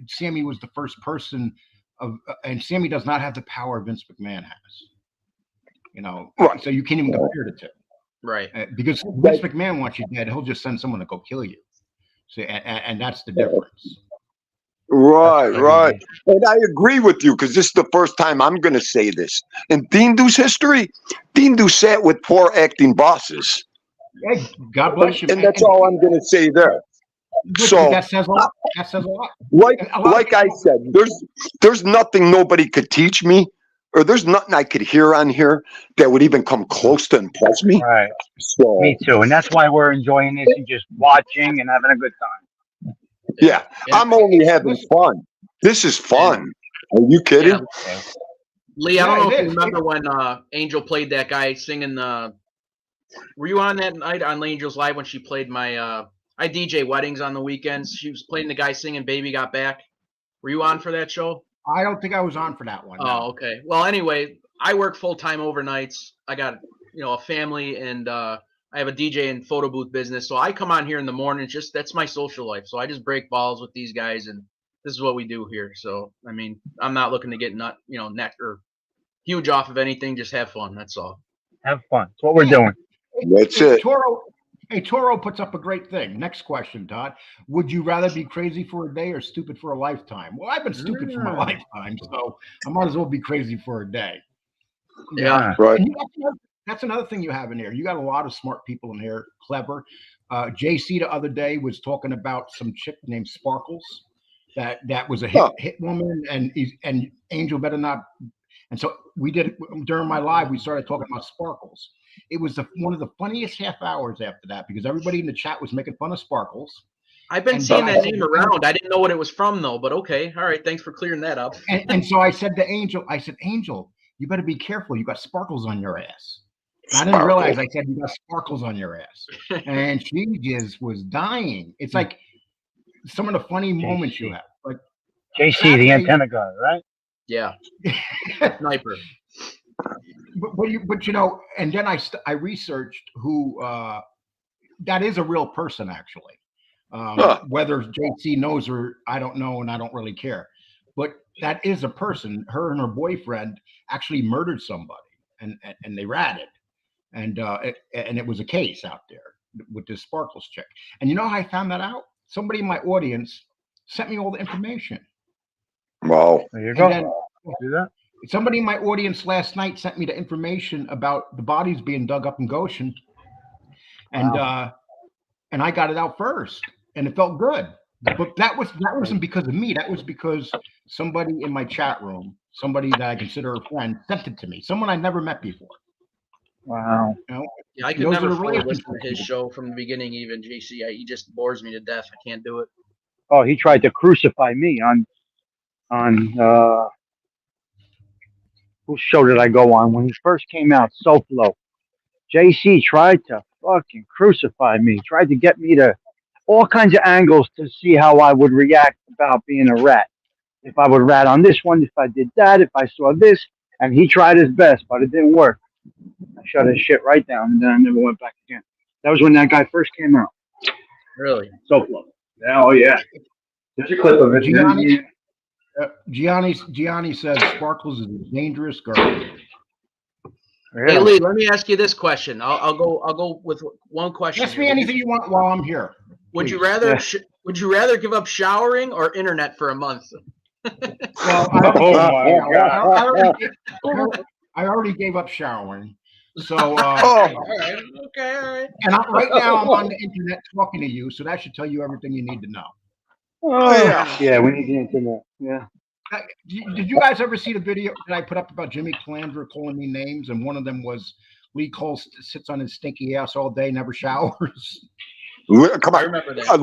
Sammy was the first person of, and Sammy does not have the power Vince McMahon has. You know, Right. so you can't even compare the two. Right. Because Vince McMahon wants you dead, he'll just send someone to go kill you. See, and that's the difference. Right, right. And I agree with you because this is the first time I'm going to say this. In Dean Du's history, Dean Du sat with 4 acting bosses. Hey, God bless you. And that's all I'm going to say there. So, that says a lot. That says a lot. like A lot of like I people- said, there's nothing nobody could teach me, or there's nothing I could hear on here that would even come close to impress me. Right. So, Me too. And that's why we're enjoying this and just watching and having a good time. yeah, I'm only having fun. This is fun. Are you kidding? Yeah. Lee, I don't Yeah, know it if you is. remember when Angel played that guy singing Were you on that night on Angels Live when she played my? I DJ weddings on the weekends. She was playing the guy singing "Baby Got Back." Were you on for that show? I don't think I was on for that one. Oh, No. okay. Well, anyway, I work full time overnights. I got a family, and I have a DJ and photo booth business. So I come on here in the morning. Just that's my social life. So I just break balls with these guys, and this is what we do here. So I mean, I'm not looking to get neck or huge off of anything. Just have fun. That's all. Have fun. That's what we're doing. That's it. Toro puts up a great thing. Next question, Todd. Would you rather be crazy for a day or stupid for a lifetime? Well, I've been stupid for my lifetime, so I might as well be crazy for a day. Yeah. Right. That's another thing you have in here. You got a lot of smart people in here, clever. JC the other day was talking about some chick named Sparkles that was a hit woman, and Angel better not. And so we did during my live. We started talking about Sparkles. It was one of the funniest half hours after that because everybody in the chat was making fun of Sparkles. I've been seeing that name around. I didn't know what it was from though, but okay. All right. Thanks for clearing that up. And so I said to Angel, Angel, you better be careful. You got sparkles on your ass. I didn't realize I said you got sparkles on your ass. And she just was dying. It's like some of the funny moments you have. Like JC, the antenna guy, right? Yeah. Sniper. But and then I researched who that is a real person actually. Whether JC knows her, I don't know, and I don't really care. But that is a person. Her and her boyfriend actually murdered somebody, and they ratted, and it was a case out there with this Sparkles chick. And you know how I found that out? Somebody in my audience sent me all the information. Wow. There you go. Do that. Somebody in my audience last night sent me the information about the bodies being dug up in Goshen, and and I got it out first, and it felt good. But that wasn't because of me. That was because somebody in my chat room, somebody that I consider a friend, sent it to me. Someone I never met before. Wow. Yeah, I could never fully listen to his show from the beginning. Even JC, he just bores me to death. I can't do it. Oh, he tried to crucify me on whose show did I go on when he first came out? SoFlo. JC tried to fucking crucify me. Tried to get me to all kinds of angles to see how I would react about being a rat. If I would rat on this one, if I did that, if I saw this, and he tried his best, but it didn't work. I shut his shit right down, and then I never went back again. That was when that guy first came out. Really? SoFlo. Oh yeah. There's a clip of it. Gianni says Sparkles is a dangerous girl. Hey Lee, let me ask you this question. I'll go with one question. Ask me anything you want while I'm here. Would you rather give up showering or internet for a month? Well, I already gave up showering. So all right. And right now I'm on the internet talking to you, so that should tell you everything you need to know. Yeah, we need the internet. Yeah. Did you guys ever see the video that I put up about Jimmy Calandra calling me names? And one of them was Lee Cole sits on his stinky ass all day, never showers. Come on. I remember that.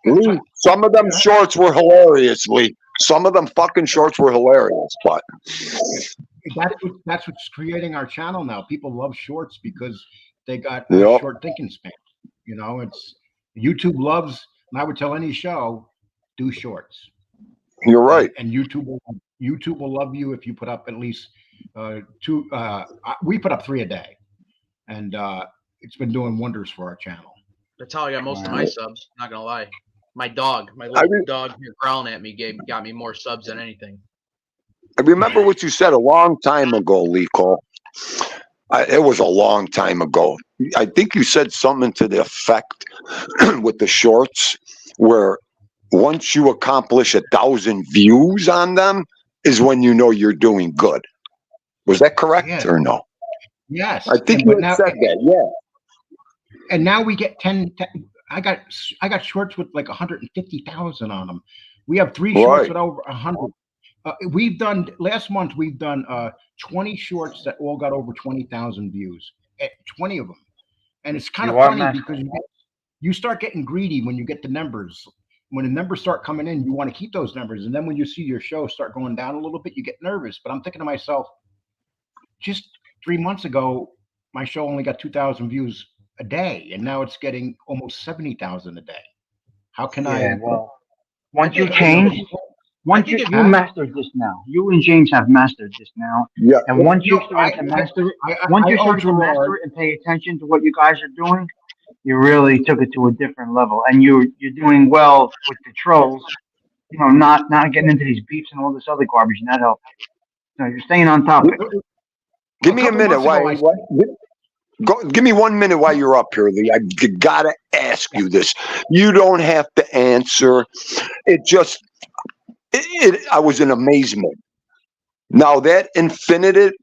Lee, some of them shorts were hilarious, Lee. Some of them fucking shorts were hilarious, but that's what's creating our channel now. People love shorts because they got short thinking span. It's YouTube loves, and I would tell any show, do shorts. You're right. And YouTube will love you if you put up at least two. We put up 3 a day, and it's been doing wonders for our channel. That's how I got most of my subs. Not gonna lie, my little dog here growling at me got me more subs than anything. I remember what you said a long time ago, Lee Cole. It was a long time ago. I think you said something to the effect with the shorts where once you accomplish 1,000 views on them is when you know you're doing good. Was that correct or no? Yes. I think you had said that, yeah. And now we get 10. I got shorts with like 150,000 on them. We have 3 shorts with over 100. Last month we've done 20 shorts that all got over 20,000 views. 20 of them. And it's kind of funny because you start getting greedy when you get the numbers. When the numbers start coming in, you want to keep those numbers. And then when you see your show start going down a little bit, you get nervous. But I'm thinking to myself, just 3 months ago, my show only got 2,000 views a day, and now it's getting almost 70,000 a day. How can Yeah, I? well, once you think- change, once think you if you you- mastered this now, you and James have mastered this now, Yeah. and once you No, start to master it, I once you owe start to Gerard- master it and pay attention to what you guys are doing, you really took it to a different level, and you're doing well with the trolls. You know, not getting into these beefs and all this other garbage, and that helps. You know, you're staying on topic. Give me a couple minute. months ago, Give me 1 minute while you're up here, Lee. I gotta ask you this. You don't have to answer. I was in amazement. Now that infinitive,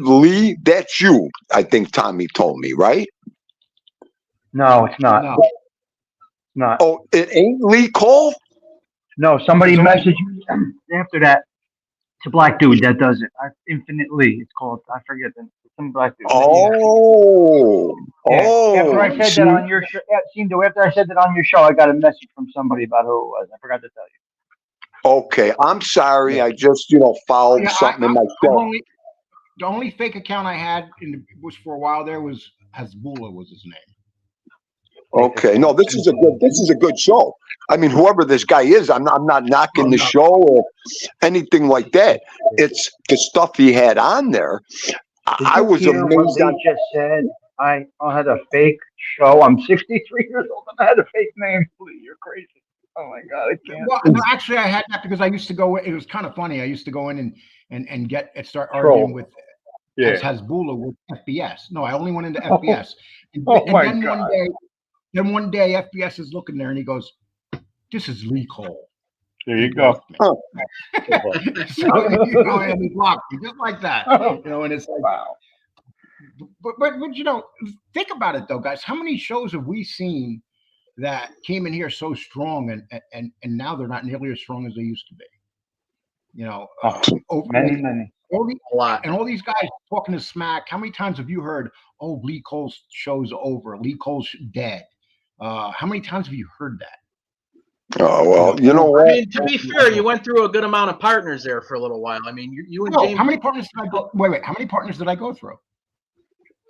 Lee, that's you. I think Tommy told me, right? No, it's not. No, Not. Oh, it ain't Lee Cole? No, somebody There's only- messaged me after that. It's a black dude that does it. Infinitely, it's called. I forget the some black dude. Oh, Yeah. After I oh. said see? that on your show, after I said that on your show, I got a message from somebody about who it was. I forgot to tell you. Okay, I'm sorry. I just, followed Yeah, something in my I've show. the only fake account I had was for a while there was Hasbullah was his name. Okay, no, this is a good show. I mean, whoever this guy is, I'm not knocking Oh, the no. show or anything like that. It's the stuff he had on there. I was Did you hear what amazed. they just said. I had a fake show. I'm 63 years old and I had a fake name. You're crazy. Oh my god, I can't. Well, no, actually, I had that because I used to go. It was kind of funny. I used to go in and start Troll. arguing with Hasbullah with FBS. No, I only went into FBS. And, Oh and my then God. one day, FBS is looking there and he goes, "This is Lee Cole." There you go. So, and he blocked me just like that. And it's like, Wow. but think about it though, guys. How many shows have we seen that came in here so strong and now they're not nearly as strong as they used to be? Many. A lot. And all these guys talking to smack. How many times have you heard, "Oh, Lee Cole's show's over. Lee Cole's dead"? How many times have you heard that? Oh, well, you know I what? mean, to be fair, you went through a good amount of partners there for a little while. I mean, you and No, James. how many partners did I go? Wait. How many partners did I go through?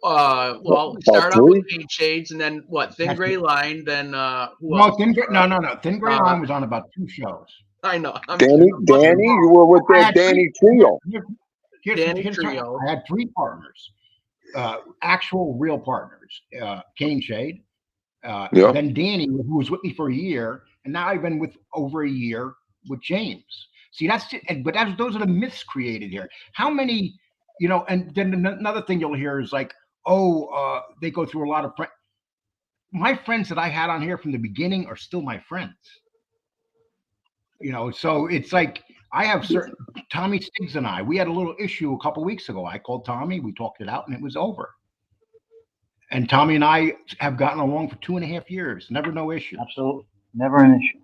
Well, we started out with Paint Shades, and then what? Thin Gray Line. Then who No, else? no. Thin Gray Line was on about 2 shows. I know. Danny, you were with I that had Danny trio. Danny Here's Trio. I had 3 partners, actual real partners. Cane Shade, Yeah. then Danny, who was with me for a year, and now I've been with over a year with James. See, those are the myths created here. How many, and then another thing you'll hear is like, they go through a lot of friends. My friends that I had on here from the beginning are still my friends. So it's like I have certain Tommy Stiggs and we had a little issue a couple weeks ago. I called Tommy, we talked it out, and it was over. And Tommy and I have gotten along for 2.5 years. Never no issue. Absolutely. Never an issue.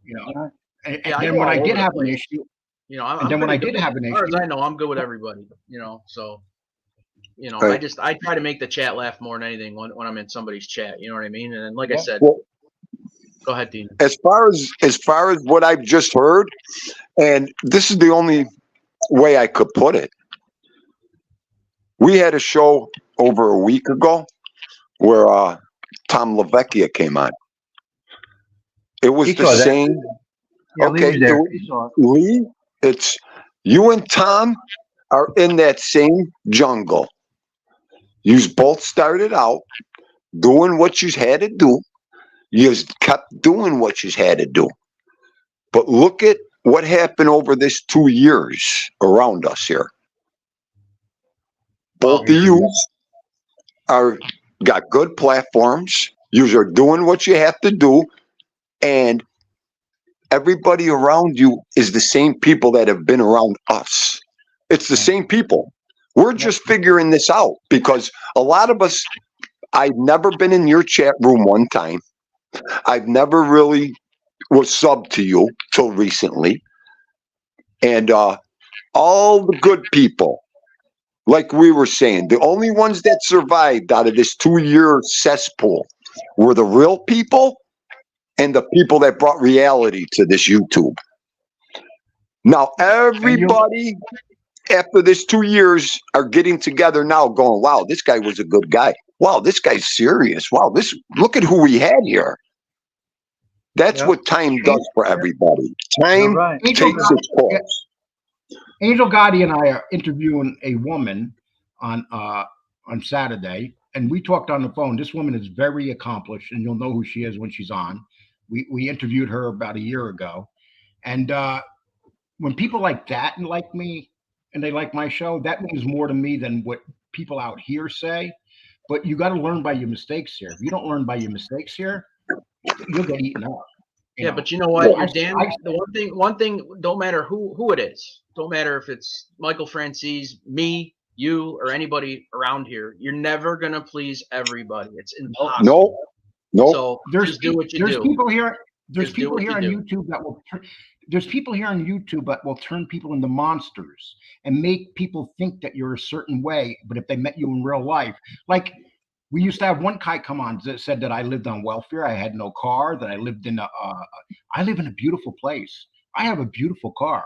And Yeah, I then go when I all did over have the an place. issue, I'm and then when I pretty did good. have an As far as issue, I know, I'm good with everybody. So Right. I try to make the chat laugh more than anything when I'm in somebody's chat. You know what I mean? And then, like I said, Well, go ahead, Dean. as far as what I've just heard, and this is the only way I could put it. We had a show over a week ago where Tom LaVecchia came on. It was He the saw that. same. Yeah, Lee was there. it- He saw it. Lee, it's you and Tom are in that same jungle. You both started out doing what you had to do. You kept doing what you had to do. But look at what happened over this 2 years around us here. Both of you got good platforms. You are doing what you have to do. And everybody around you is the same people that have been around us. It's the same people. We're just figuring this out because a lot of us, I've never been in your chat room one time. I've never really was subbed to you till recently. And all the good people, like we were saying, the only ones that survived out of this 2-year cesspool were the real people and the people that brought reality to this YouTube. Now, everybody after this 2 years are getting together now going, wow, this guy was a good guy. Wow, this guy's serious. Wow, look at who we had here. That's Yep. what time does for everybody. You're Time right. Angel takes its course. Gotti and I are interviewing a woman on Saturday, and we talked on the phone. This woman is very accomplished, and you'll know who she is when she's on. We interviewed her about a year ago, and when people like that and like me, and they like my show, that means more to me than what people out here say. But you got to learn by your mistakes here. If you don't learn by your mistakes here, you'll get eaten up. Yeah, but you know what? Yeah, You're damn. The one thing, don't matter who it is. Don't matter if it's Michael Francis, me, you, or anybody around here. You're never gonna please everybody. It's impossible. No. So there's just do what you there's do. people here. There's Just do people what here you on do. YouTube that will. There's people here on YouTube that will turn people into monsters and make people think that you're a certain way. But if they met you in real life, like we used to have one guy come on that said that I lived on welfare, I had no car, that I lived in I live in a beautiful place. I have a beautiful car,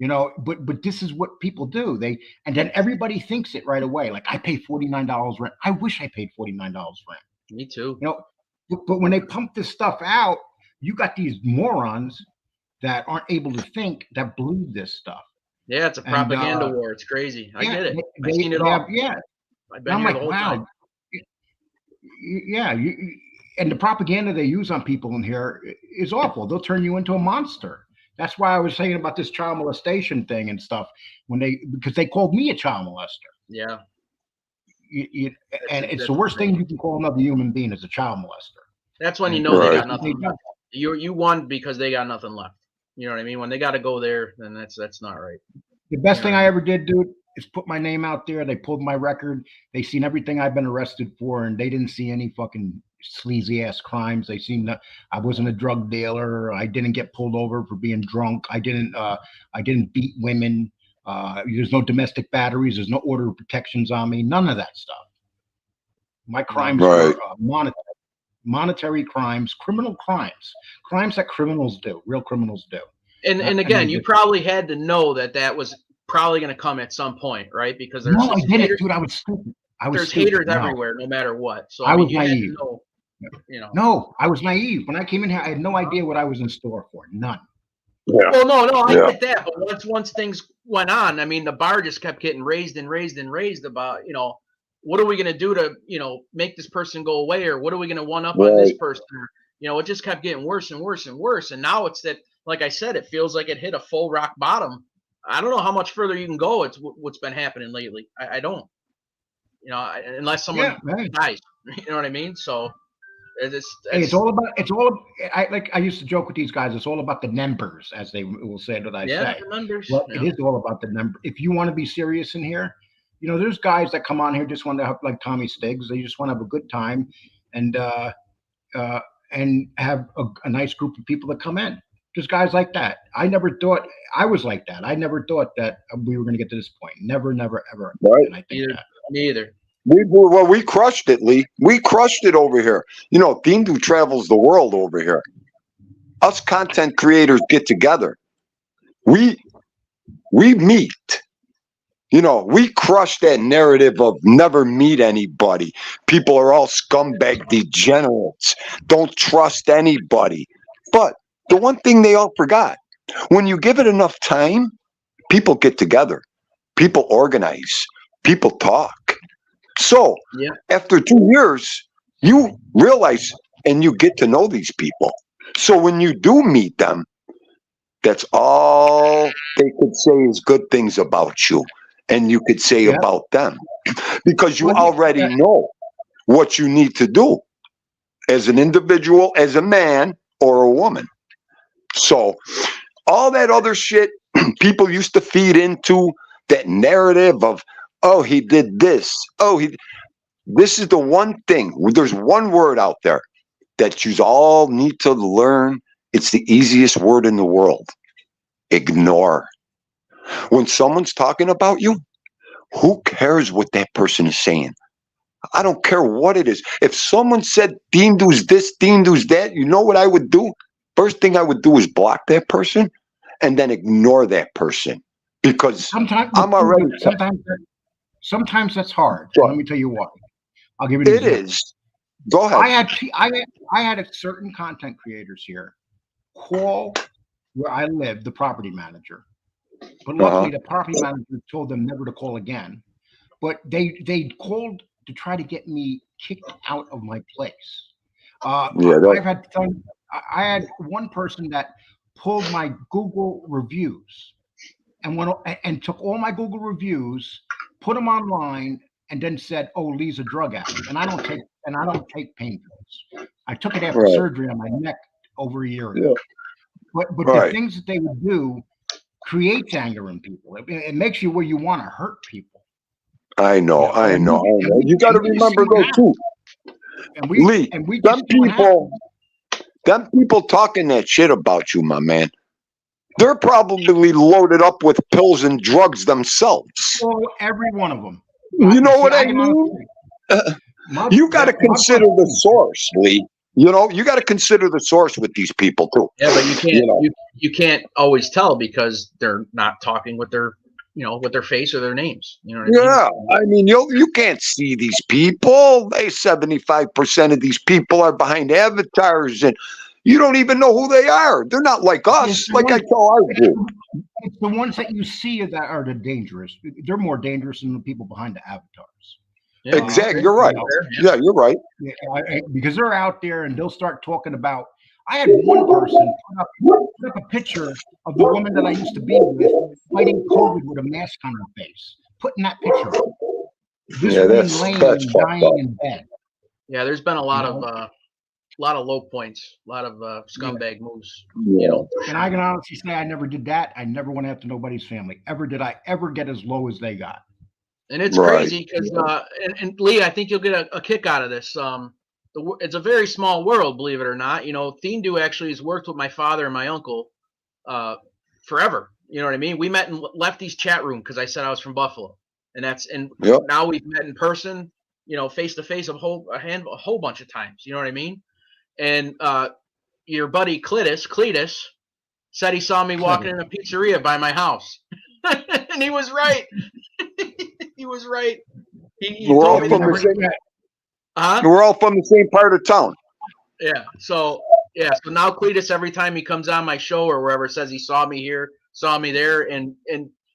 But this is what people do. And then everybody thinks it right away. Like I pay $49 rent. I wish I paid $49 rent. Me too. But when they pump this stuff out, you got these morons that aren't able to think that believe this stuff. Yeah, it's a propaganda war. It's crazy. I get it. I've seen it all. Yeah. I've been I'm here like, the whole wow. time. Yeah, and the propaganda they use on people in here is awful. They'll turn you into a monster. That's why I was saying about this child molestation thing and stuff because they called me a child molester. Yeah. And it's the worst thing you can call another human being is a child molester. That's when you know they Right. got nothing left. You won because they got nothing left. You know what I mean? When they got to go there, then that's not right. The best thing I ever did, dude, is put my name out there. They pulled my record. They seen everything I've been arrested for, and they didn't see any fucking sleazy ass crimes. They seen that I wasn't a drug dealer. I didn't get pulled over for being drunk. I didn't beat women. There's no domestic batteries. There's no order of protections on me. None of that stuff. My crimes Right. are monetary crimes, criminal crimes that criminals do, real criminals do. And again, you probably had to know that was probably going to come at some point, right? Because there's No, I didn't, haters, dude. I was stupid. there's haters everywhere, no matter what. So I was you had to naive. know, No, I was naive. When I came in here, I had no idea what I was in store for. None. Yeah. Well, no, I Yeah. get that, but once things went on, I mean, the bar just kept getting raised about, what are we going to do to, make this person go away, or what are we going to one up on this person? It just kept getting worse and worse and worse, and now it's that, like I said, it feels like it hit a full rock bottom. I don't know how much further you can go. It's what's been happening lately. I don't, unless someone dies. You know what I mean? So. It's all about. I used to joke with these guys. It's all about the numbers, as they will say. That I say. The numbers. Well, it is all about the number. If you want to be serious in here, there's guys that come on here just want to have like Tommy Stiggs. They just want to have a good time, and have a nice group of people that come in. Just guys like that. I never thought I was like that. I never thought that we were going to get to this point. Never, never, ever. Right. And I think that. Me either. We crushed it, Lee. We crushed it over here. Dindu travels the world over here. Us content creators get together. We meet. We crush that narrative of never meet anybody. People are all scumbag degenerates. Don't trust anybody. But the one thing they all forgot, when you give it enough time, people get together. People organize. People talk. So after 2 years, you realize and you get to know these people. So when you do meet them, that's all they could say is good things about you. And you could say about them. Because you already know what you need to do as an individual, as a man or a woman. So all that other shit people used to feed into, that narrative of, oh, he did this. This is the one thing. There's one word out there that you all need to learn. It's the easiest word in the world. Ignore. When someone's talking about you, who cares what that person is saying? I don't care what it is. If someone said Dindu's this, Dindu's that, you know what I would do? First thing I would do is block that person and then ignore that person. because Sometimes I'm already. sometimes that's hard. Sure. Let me tell you why. I'll give you an It example. is. Go ahead. I had a certain content creators here call where I live, the property manager. But luckily, the property manager told them never to call again. But they called to try to get me kicked out of my place. Yeah, I had one person that pulled my Google reviews and took all my Google reviews, put them online, and then said, "Oh, Lee's a drug addict," and I don't take painkillers. I took it after Right. surgery on my neck over a year ago. Yeah. But Right. the things that they would do creates anger in people. It makes you where you want to hurt people. I know. You got to remember though too, Lee. Them people talking that shit about you, my man. They're probably loaded up with pills and drugs themselves. Oh, every one of them. You know what I mean? You got to consider the source, Lee. You know, you got to consider the source with these people too. Yeah, but you can't you can't always tell because they're not talking with their with their face or their names. You know what I mean? Yeah, I mean you can't see these people. 75% of these people are behind avatars, and you don't even know who they are. They're not like us. Like I tell our group. It's the ones that you see that are the dangerous. They're more dangerous than the people behind the avatars. Yeah, exactly. You're right. Yeah, you're right. Yeah, because they're out there and they'll start talking about. I had one person put up a picture of the woman that I used to be with fighting COVID with a mask on her face, putting that picture up. This woman laying and dying in bed. Yeah, there's been a lot of low points, a lot of scumbag moves. And I can honestly say I never did that. I never went after nobody's family. Ever did I ever get as low as they got? And it's crazy because, and Lee, I think you'll get a kick out of this. It's a very small world, believe it or not. Theendu actually has worked with my father and my uncle forever. You know what I mean? We met in Lefty's chat room because I said I was from Buffalo, and now we've met in person, face to face a whole bunch of times. You know what I mean? And your buddy Cletus said he saw me walking in a pizzeria by my house, and he was right. He was right. We're all from the same part of town. Yeah. So now Cletus, every time he comes on my show or wherever, says he saw me here, saw me there, and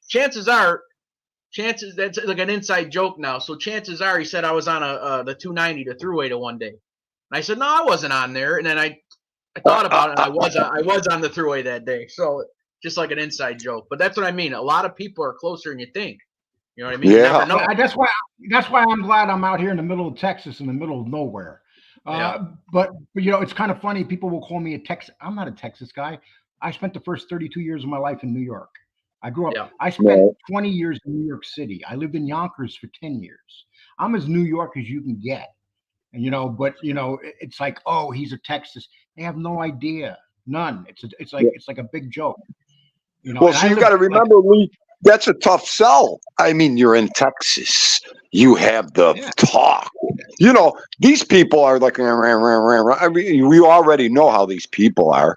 chances that's like an inside joke now. So chances are he said I was on the 290 to Thruway one day, and I said no, I wasn't on there, and then I thought about it, and I was on the Thruway that day. So just like an inside joke, but that's what I mean. A lot of people are closer than you think. You know what I mean? Yeah. That's why I'm glad I'm out here in the middle of Texas, in the middle of nowhere. But it's kind of funny. People will call me a Texas. I'm not a Texas guy. I spent the first 32 years of my life in New York. I grew up. I spent 20 years in New York City. I lived in Yonkers for 10 years. I'm as New York as you can get. And it's like, oh, he's a Texas. They have no idea. None. It's like a big joke. Well, so you got to remember, Lee. That's a tough sell. I mean, you're in Texas. You have the talk. These people are like, I mean, we already know how these people are.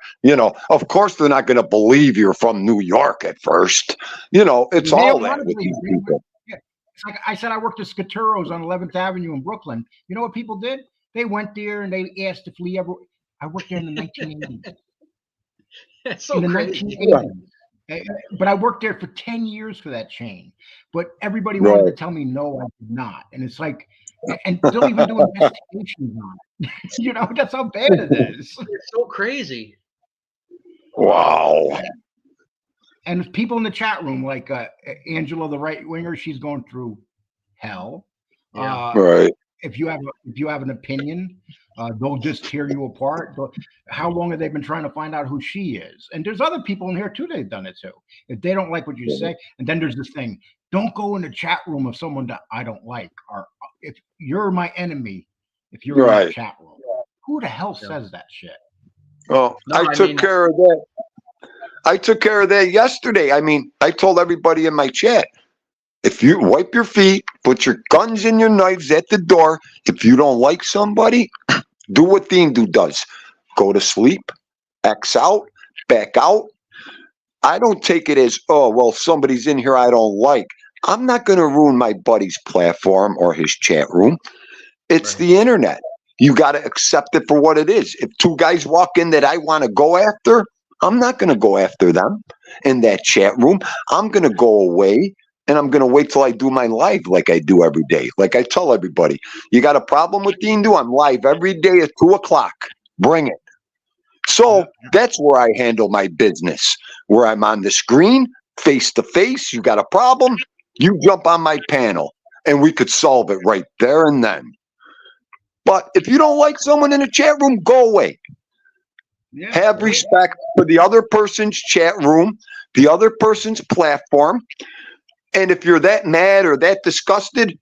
Of course, they're not going to believe you're from New York at first. It's all that with these people. Yeah. It's like I said, I worked at Scaturo's on 11th Avenue in Brooklyn. You know what people did? They went there and they asked if Lee ever. I worked there in the 1980s. That's so crazy. 1980s. But I worked there for 10 years for that chain. But everybody wanted to tell me no, I did not. And it's like, and they'll even do investigations on it. That's how bad it is. It's so crazy. Wow. And people in the chat room, like Angela, the right winger, she's going through hell. Yeah. Right. If you have an opinion, they'll just tear you apart. But how long have they been trying to find out who she is? And there's other people in here too. They've done it too. If they don't like what you say, and then there's this thing: don't go in the chat room of someone that I don't like, or if you're my enemy, if you're in the chat room, who the hell says that shit? Oh, I took care of that. I took care of that yesterday. I mean, I told everybody in my chat. If you wipe your feet, put your guns and your knives at the door. If you don't like somebody, do what Theendu does. Go to sleep, X out, back out. I don't take it as, oh, well, somebody's in here I don't like. I'm not going to ruin my buddy's platform or his chat room. It's Right. the internet. You got to accept it for what it is. If two guys walk in that I want to go after, I'm not going to go after them in that chat room. I'm going to go away and I'm going to wait till I do my live like I do every day. Like I tell everybody, you got a problem with Dean Do? I'm live every day at 2:00. Bring it. So that's where I handle my business, where I'm on the screen, face to face. You got a problem, you jump on my panel and we could solve it right there and then. But if you don't like someone in a chat room, go away. Yeah. Have respect for the other person's chat room, the other person's platform. And if you're that mad or that disgusted,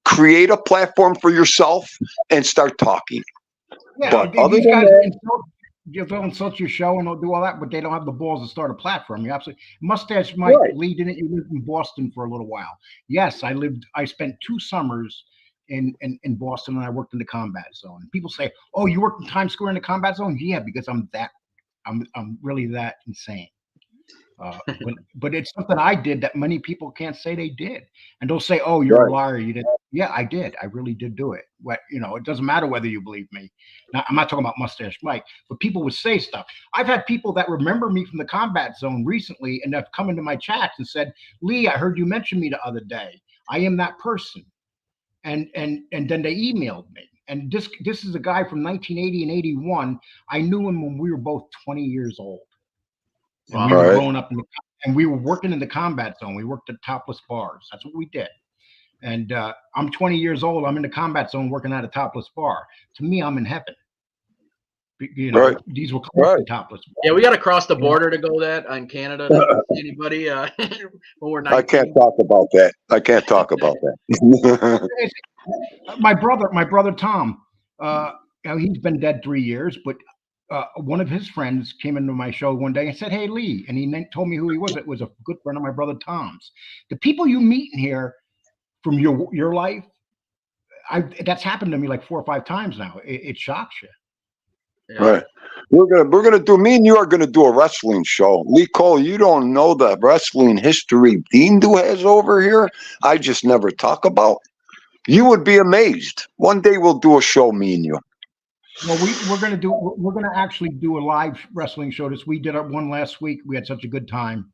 create a platform for yourself and start talking. Yeah, But these other than guys that, they'll insult your show and they'll do all that, but they don't have the balls to start a platform. You absolutely Mustache Mike Right. Lee, didn't you live in Boston for a little while? Yes, I spent 2 summers in Boston and I worked in the combat zone. People say, "Oh, you worked in Times Square in the combat zone?" Yeah, because I'm really that insane. But it's something I did that many people can't say they did, and they'll say, "Oh, you're Right. a liar. You didn't." Yeah, I did. I really did do it. What it doesn't matter whether you believe me. Now, I'm not talking about Mustache Mike, but people would say stuff. I've had people that remember me from the combat zone recently, and have come into my chats and said, "Lee, I heard you mention me the other day. I am that person," and then they emailed me. And this is a guy from 1980 and 81. I knew him when we were both 20 years old. And we Wow. were Right. growing up and we were working in the combat zone. We worked at topless bars. That's what we did. And I'm 20 years old. I'm in the combat zone working at a topless bar. To me, I'm in heaven. Right. These were Right. topless bars. Yeah, we got to cross the border to go that on Canada. To see anybody when we're 19. I can't talk about that. I can't talk about that. My brother Tom, he's been dead 3 years, but one of his friends came into my show one day and said, "Hey, Lee," and he told me who he was. It was a good friend of my brother Tom's. The people you meet in here from your life, that's happened to me like 4 or 5 times now. It shocks you. Yeah. Right. We're gonna do, me and you are gonna do a wrestling show. Lee Cole, you don't know the wrestling history Dean Do has over here. I just never talk about. You would be amazed. One day we'll do a show, me and you. Well, we're gonna actually do a live wrestling show. We did one last week. We had such a good time.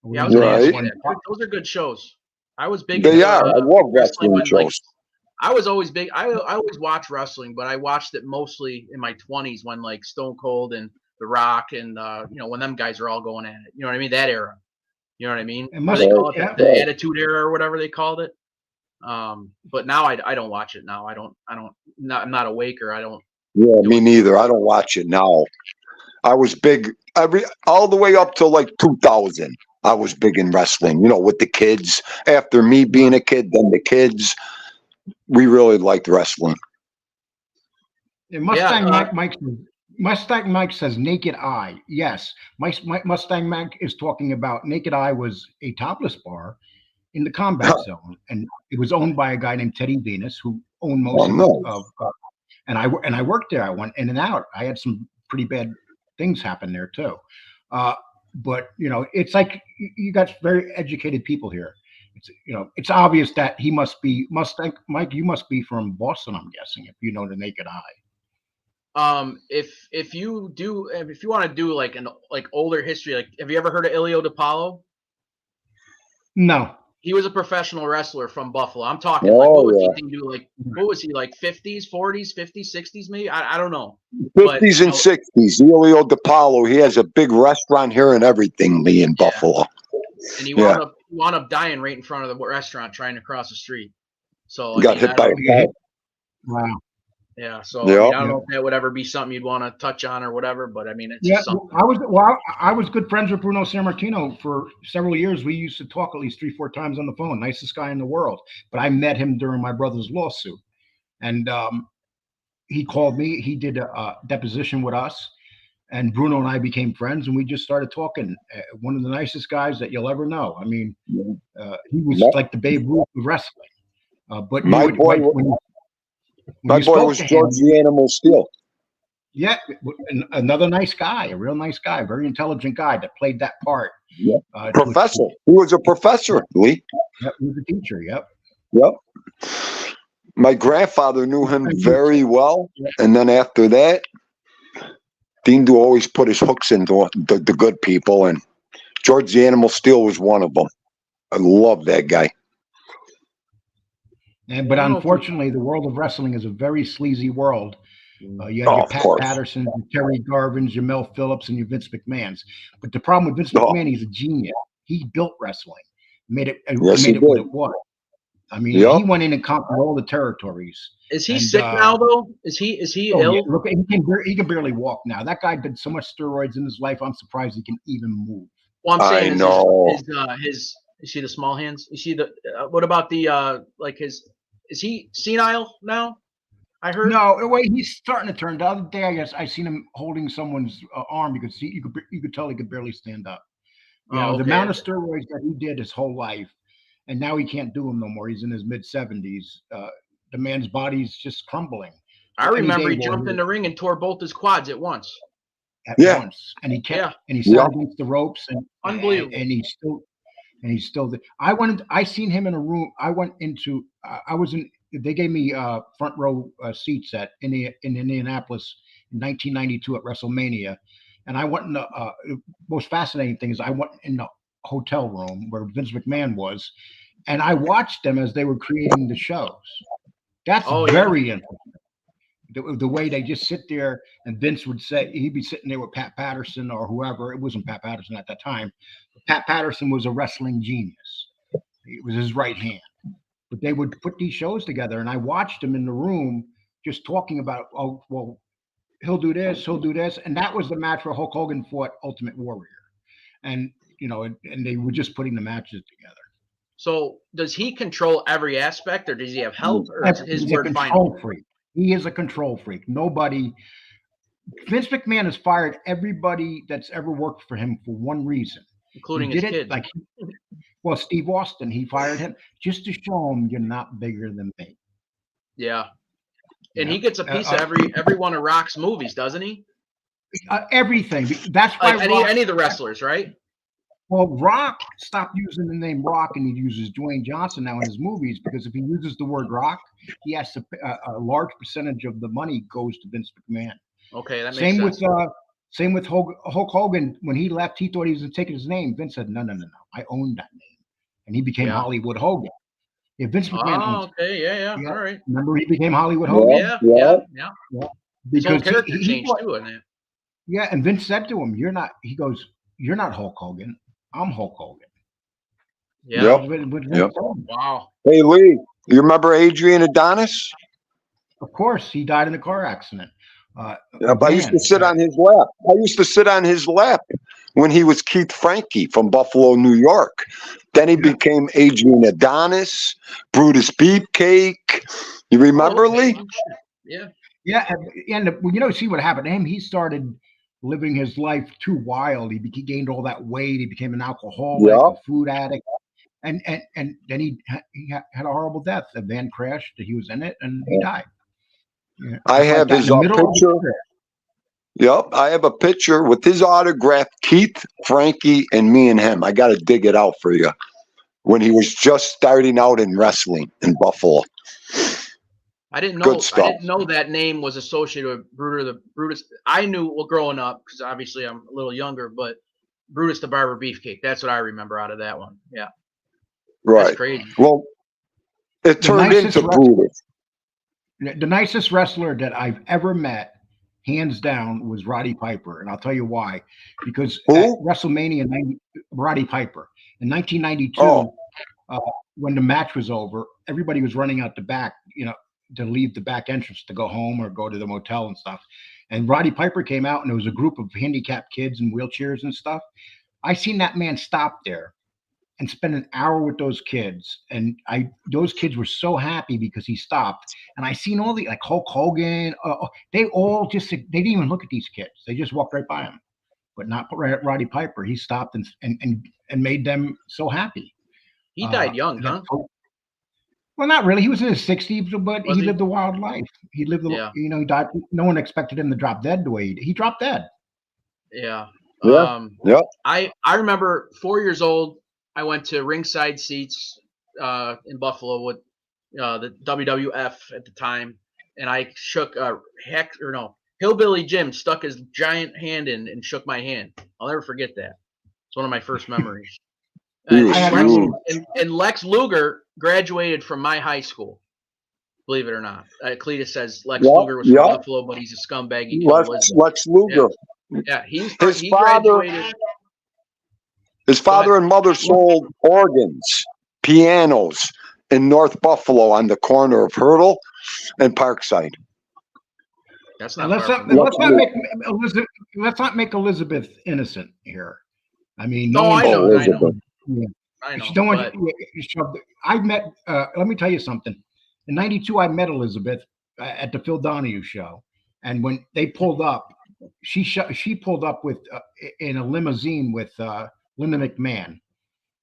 Yeah, I was gonna ask you Right. that. Those are good shows. I was big. They into, are. I love wrestling when, like, shows. I was always big. I always watched wrestling, but I watched it mostly in my 20s when like Stone Cold and The Rock and when them guys are all going at it. You know what I mean? That era. You know what I mean? It What must- do they call it? yeah. The Attitude Era or whatever they called it. But now I don't watch it now. I'm not awake, or I don't. Yeah, me neither. I don't watch it now. I was big all the way up to like 2000. I was big in wrestling, with the kids. After me being a kid, then the kids. We really liked wrestling. And Mustang Yeah, Mustang Mike says Naked Eye. Yes, Mustang Mike is talking about Naked Eye was a topless bar in the combat zone, and it was owned by a guy named Teddy Venus, who owned most of. And I worked there. I went in and out. I had some pretty bad things happen there too. But it's like you got very educated people here. It's obvious that he must be Mustang Mike. You must be from Boston, I'm guessing, if you know the Naked Eye. If you want to do like older history, like, have you ever heard of Ilio DiPaolo? No. He was a professional wrestler from Buffalo. I'm talking like, what was he like 50s, 40s, 50s, 60s maybe? I don't know. 50s and 60s. Elio DiPaolo. He has a big restaurant here and everything, Lee, in Buffalo. And he wound up dying right in front of the restaurant trying to cross the street. So He got hit by a car. Wow. Yeah, so Yep. I don't know if that would ever be something you'd want to touch on or whatever, but I mean, it's just something. I was good friends with Bruno Sammartino for several years. We used to talk at least 3-4 times on the phone. Nicest guy in the world. But I met him during my brother's lawsuit, and he called me. He did a deposition with us, and Bruno and I became friends, and we just started talking. One of the nicest guys that you'll ever know. I mean, he was like the Babe Ruth of wrestling. But My boy was George the Animal Steel. Yeah, another nice guy, a real nice guy, very intelligent guy that played that part. Yep. To Professor. He was a professor, Lee. Yep, he was a teacher. Yep. Yep. My grandfather knew him very well. And then after that, Dean Do always put his hooks into the good people. And George the Animal Steel was one of them. I love that guy. But unfortunately, the world of wrestling is a very sleazy world. You have your Pat Patterson, your Terry Garvins, your Mel Phillips, and your Vince McMahons. But the problem with Vince McMahon, he's a genius. He built wrestling, made it what it was. I mean, he went in and conquered all the territories. Is he sick now, though? Is he ill? Yeah. Look, he can barely walk now. That guy did so much steroids in his life. I'm surprised he can even move. Well, I'm saying, I know. Is he the small hands? Is he the? What about the like his? Is he senile now? I heard. No, wait, he's starting to turn. The other day, I guess I seen him holding someone's arm because you could tell he could barely stand up. You know, the amount of steroids that he did his whole life, and now he can't do them no more. He's in his mid-70s. The man's body's just crumbling. I remember he jumped in the ring and tore both his quads at once. Once, and he kept and he sat against the ropes and unbelievable. And he's still. I seen him in a room. I went into. I was in. They gave me front row seats in Indianapolis in 1992 at WrestleMania, and I went in the most fascinating thing is I went in the hotel room where Vince McMahon was, and I watched them as they were creating the shows. That's very interesting. The way they just sit there and Vince would say, he'd be sitting there with Pat Patterson or whoever. It wasn't Pat Patterson at that time. But Pat Patterson was a wrestling genius. It was his right hand. But they would put these shows together, and I watched them in the room just talking about, oh, well, he'll do this, and that was the match where Hulk Hogan fought Ultimate Warrior, and and they were just putting the matches together. So does he control every aspect, or does he have help, or is his word final? Freak. He is a control freak. Vince McMahon has fired everybody that's ever worked for him for one reason, including his kids. Well, Steve Austin, he fired him just to show him you're not bigger than me. Yeah. And he gets a piece of every one of Rock's movies, doesn't he? Everything. That's why any of the wrestlers, right? Well, Rock stopped using the name Rock, and he uses Dwayne Johnson now in his movies, because if he uses the word Rock, he has to a large percentage of the money goes to Vince McMahon. Okay, that makes sense. Same with Hulk Hogan. When he left, he thought he was going to take his name. Vince said, no. I own that name. And he became Hollywood Hogan. Yeah, Vince McMahon. Yeah. All right. Remember, he became Hollywood Hogan? Yeah. His whole character changed too, isn't it? Yeah, and Vince said to him, you're not Hulk Hogan. I'm Hulk Hogan. Yeah. Yep. Wow. Hey, Lee, you remember Adrian Adonis? Of course. He died in a car accident. I used to sit on his lap. When he was Keith Frankie from Buffalo, New York. Then he became Adrian Adonis, Brutus Beefcake. You remember, Lee? Yeah. Yeah. And see what happened to him. He started living his life too wild. He gained all that weight. He became an alcoholic, a food addict. And then he had a horrible death. A van crashed. He was in it, and he died. Yeah. I have his picture. Yep, I have a picture with his autograph, Keith, Frankie, and me and him. I got to dig it out for you. When he was just starting out in wrestling in Buffalo. I didn't know that name was associated with Brutus. I knew growing up, because obviously I'm a little younger, but Brutus the Barber Beefcake. That's what I remember out of that one. Yeah. Right. That's crazy. Well, it turned into Brutus. The nicest wrestler that I've ever met, hands down, was Roddy Piper, and I'll tell you why. Because at WrestleMania, Roddy Piper in 1992, when the match was over, everybody was running out the back, to leave the back entrance to go home or go to the motel and stuff. And Roddy Piper came out, and there was a group of handicapped kids in wheelchairs and stuff. I seen that man stop there and spend an hour with those kids, and those kids were so happy because he stopped. And I seen all the Hulk Hogan, they all they didn't even look at these kids. They just walked right by him, but not Roddy Piper. He stopped and made them so happy. He died young, huh? Well, not really. He was in his 60s, but Was he he? lived a wild life. He lived, Yeah. he died. No one expected him to drop dead the way he dropped dead. Yeah. Yeah. Yeah. I remember 4 years old. I went to ringside seats in Buffalo with the WWF at the time, and I shook Hillbilly Jim stuck his giant hand in and shook my hand. I'll never forget that. It's one of my first memories. He was And Lex Luger graduated from my high school. Believe it or not, Cletus says Lex Luger was from Buffalo, but he's a scumbag. He killed Elizabeth. Lex Luger. Yeah, he father- graduated. His father and mother sold organs, pianos in North Buffalo on the corner of Hurdle and Parkside. That's And not. let's not make Elizabeth innocent here. I mean, No, I know. Elizabeth. I know. She don't want but- I met. Let me tell you something. In '92, I met Elizabeth at the Phil Donahue show, and when they pulled up, she pulled up with in a limousine with Linda McMahon,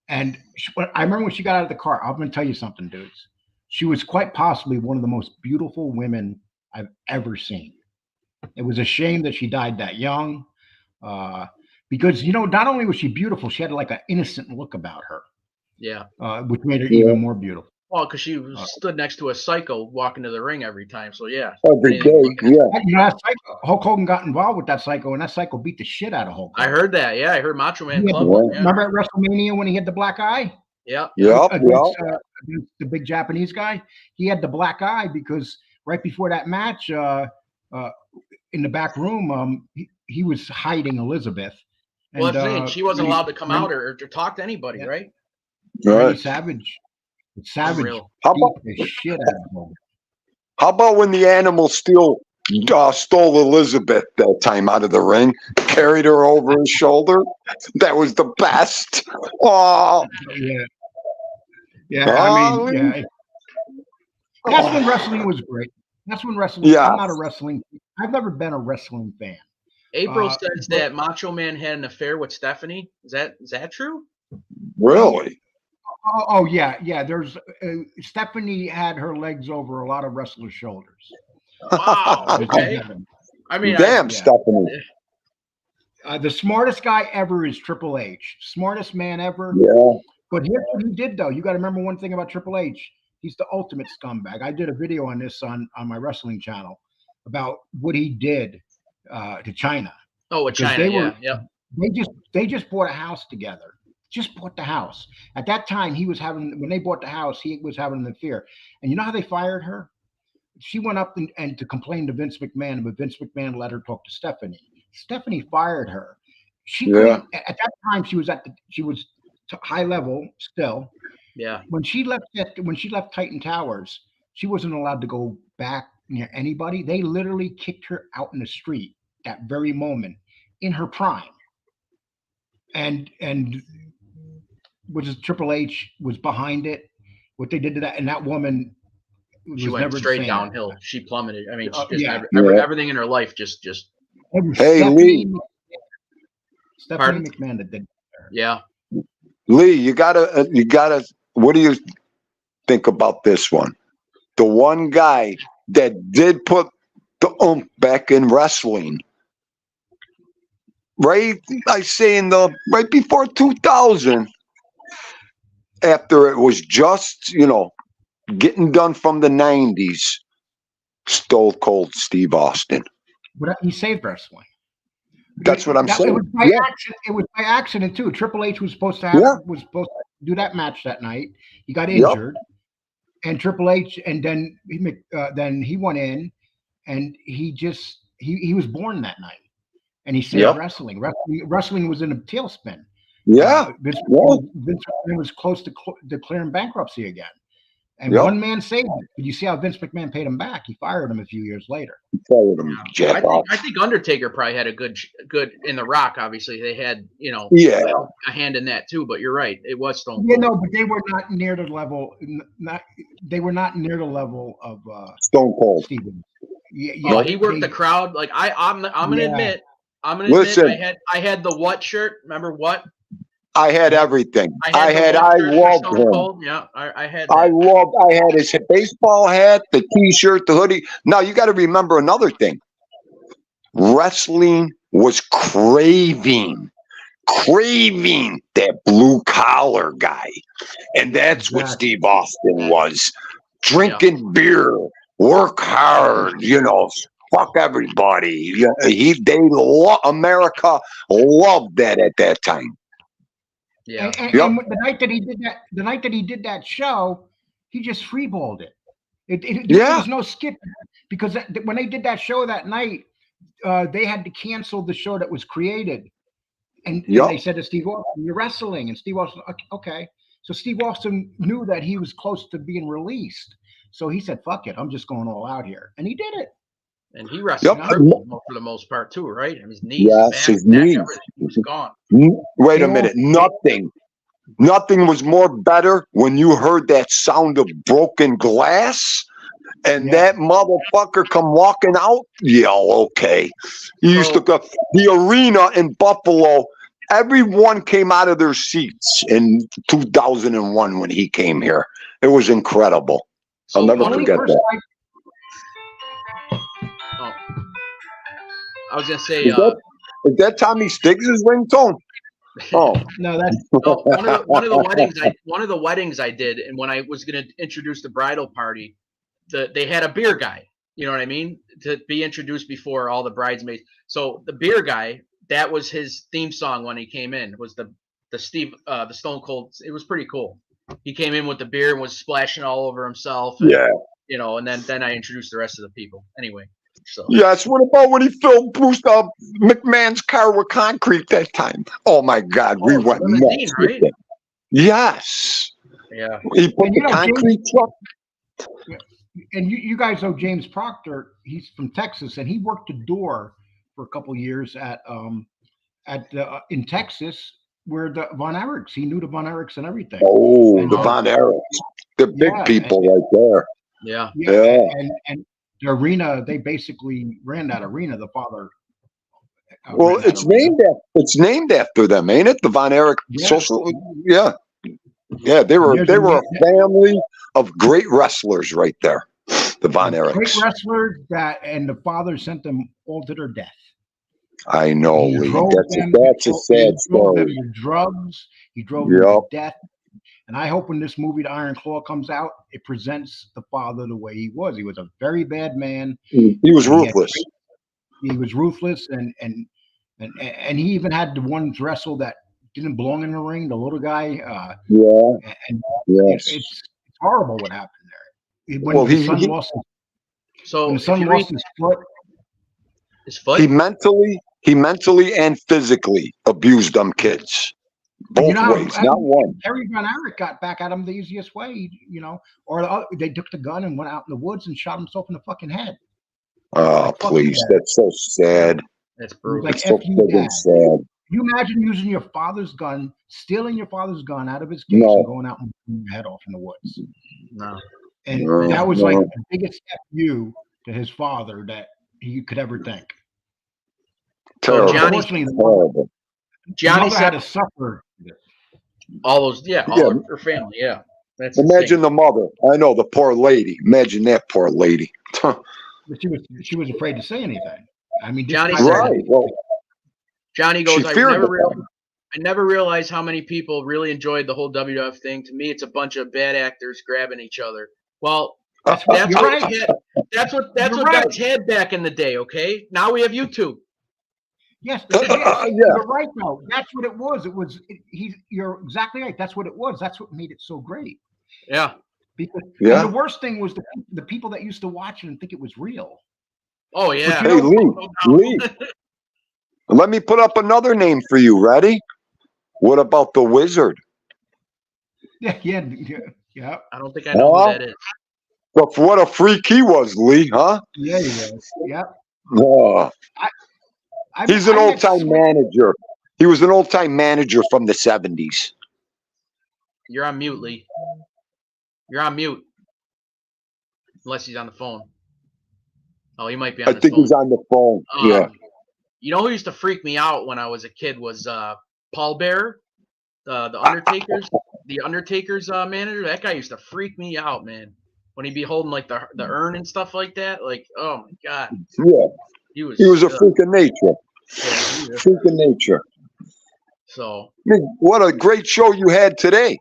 and I remember when she got out of the car. I'm going to tell you something, dudes. She was quite possibly one of the most beautiful women I've ever seen. It was a shame that she died that young, because not only was she beautiful, she had like an innocent look about her. Yeah. Which made her even more beautiful. Well, because she stood next to a psycho walking to the ring every time. So yeah. Every day, yeah. That psycho, Hulk Hogan got involved with that psycho, and that psycho beat the shit out of Hulk Hogan. I heard that. Yeah, I heard Macho Man Club. Yeah. Remember at WrestleMania when he had the black eye? Yeah. Against the big Japanese guy? He had the black eye because right before that match, in the back room, he was hiding Elizabeth. Well, that's the thing. She wasn't allowed to come out or to talk to anybody, right? Right. Savage. Unreal. How about, beat the shit out of him. how about when the animal stole Elizabeth that time out of the ring, carried her over his shoulder? That was the best. Oh, Yeah. I mean, yeah. That's when wrestling was great. That's when wrestling. Yeah. I'm not a wrestling. I've never been a wrestling fan. April says that Macho Man had an affair with Stephanie. Is that true? really? Oh yeah. There's Stephanie had her legs over a lot of wrestlers' shoulders. Wow. Okay. I mean, Damn, Stephanie. The smartest guy ever is Triple H. Smartest man ever. Yeah. But here's what he did, though. You got to remember one thing about Triple H. He's the ultimate scumbag. I did a video on this on my wrestling channel about what he did to China. Oh, with Because China. Yeah. They just bought a house together. Just bought the house. At that time, when they bought the house, he was having an affair. And you know how they fired her? She went up and to complain to Vince McMahon, but Vince McMahon let her talk to Stephanie. Stephanie fired her. At that time she was high level still. Yeah. When she left Titan Towers, she wasn't allowed to go back near anybody. They literally kicked her out in the street that very moment in her prime. And which is Triple H was behind it. What they did to that, and that woman, she went never straight the same. downhill. She plummeted. I mean, everything in her life just. Hey, Lee. Stephanie McMahon that did her. Yeah. Lee, you gotta. What do you think about this one? The one guy that did put the back in wrestling. Right, I say right before 2000, after it was just getting done from the 90s, Stone Cold Steve Austin. But he saved wrestling. That's what I'm saying. It was by accident too. Triple H was supposed to do that match that night. He got injured, and Triple H, and then he went in, and he was born that night, and he saved wrestling. Wrestling was in a tailspin. Yeah, Vince McMahon was close to declaring bankruptcy again. And one man saved it. But you see how Vince McMahon paid him back. He fired him a few years later. I think Undertaker probably had a good in The Rock. Obviously, they had a hand in that too. But you're right, it was Stone Cold. Yeah, no, but they were not near the level. They were not near the level of Stone Cold. Steven. Yeah, he worked the crowd. Like I'm gonna admit. Listen. I had the What shirt. Remember What? I had everything. I the Vulture, the loved Stone him. Cold. Yeah, I had I that. had his baseball hat, the T-shirt, the hoodie. Now you got to remember another thing. Wrestling was craving that blue collar guy, and that's what Exactly. Steve Austin was. Drinking beer, work hard, fuck everybody. Yeah, America loved that at that time. Yeah. And the night that he did that show, he just freeballed it. There was no skip, because when they did that show that night, they had to cancel the show that was created. And they said to Steve Austin, "You're wrestling." And Steve Austin, okay. So Steve Austin knew that he was close to being released. So he said, "Fuck it, I'm just going all out here." And he did it. And he wrestled crippled for the most part too, right? And his knees, his neck, knees. everything was gone. Wait a minute. Nothing was more better when you heard that sound of broken glass and that motherfucker come walking out. Yeah, okay. You used to go the arena in Buffalo. Everyone came out of their seats in 2001 when he came here. It was incredible. So I'll never forget that. I was gonna say, Is that Tommy Stiggs' ringtone? Oh no, that's one of the weddings I did, and when I was gonna introduce the bridal party, they had a beer guy. You know what I mean? To be introduced before all the bridesmaids. So the beer guy, that was his theme song when he came in. Was the Stone Cold? It was pretty cool. He came in with the beer and was splashing all over himself. And, and then I introduced the rest of the people. Anyway. So. Yes, what about when he filled Bruce McMahon's car with concrete that time? Oh my God, we went nuts, right? Yes. Yeah. He put the concrete truck. And you guys know James Proctor. He's from Texas, and he worked the door for a couple of years in Texas, where the Von Erichs. He knew the Von Erichs and everything. Oh, and the Von Erichs, the big people right there. Yeah. And the arena, they basically ran that arena. The father. Well, it's named after them, ain't it? The Von Erich social. Yeah. Yeah, they were a family of great wrestlers right there. The Von Erichs. Great wrestlers and the father sent them all to their death. I know, Lee. That's a sad story. He drove them to drugs. He drove them to death. And I hope when this movie, The Iron Claw, comes out, it presents the father the way he was. He was a very bad man. He was ruthless. He was ruthless, and he even had the ones wrestle that didn't belong in the ring, the little guy. It's horrible what happened there. When his son lost his foot. His foot? He mentally and physically abused them kids. Both ways, not one. Terry Von Erich got back at him the easiest way, or they took the gun and went out in the woods and shot himself in the fucking head. Oh, please. That's so sad. That's brutal. It's so fucking sad. You imagine using your father's gun, stealing your father's gun out of his case and going out and blowing your head off in the woods. No. And that was like the biggest F to his father that he could ever think. Terrible. Johnny had to suffer. All of her family, That's imagine insane. The mother. I know, the poor lady. Imagine that poor lady. But she was afraid to say anything. I mean, Johnny goes, I never realized how many people really enjoyed the whole WWF thing. To me, it's a bunch of bad actors grabbing each other. Well, that's what guys had back in the day, okay? Now we have YouTube. Yes, you're right, though. That's what it was. You're exactly right. That's what it was. That's what made it so great. Yeah. Because and the worst thing was the people that used to watch it and think it was real. Oh, yeah. Hey, Lee. Let me put up another name for you. Ready? What about the Wizard? Yeah. I don't think I know who that is. But what a freak he was, Lee, huh? Yeah, he was. Yeah. Oh. He's an old-time manager. He was an old-time manager from the 70s. You're on mute, Lee. You're on mute. Unless he's on the phone. Oh, he might be on the phone. I think he's on the phone. Yeah. You know who used to freak me out when I was a kid was Paul Bearer. the Undertaker's manager. That guy used to freak me out, man. When he'd be holding like the urn and stuff like that. Like, oh my god, Yeah, he was he was a freak of nature. yeah, he was- Freak of nature. So I mean, what a great show you had today.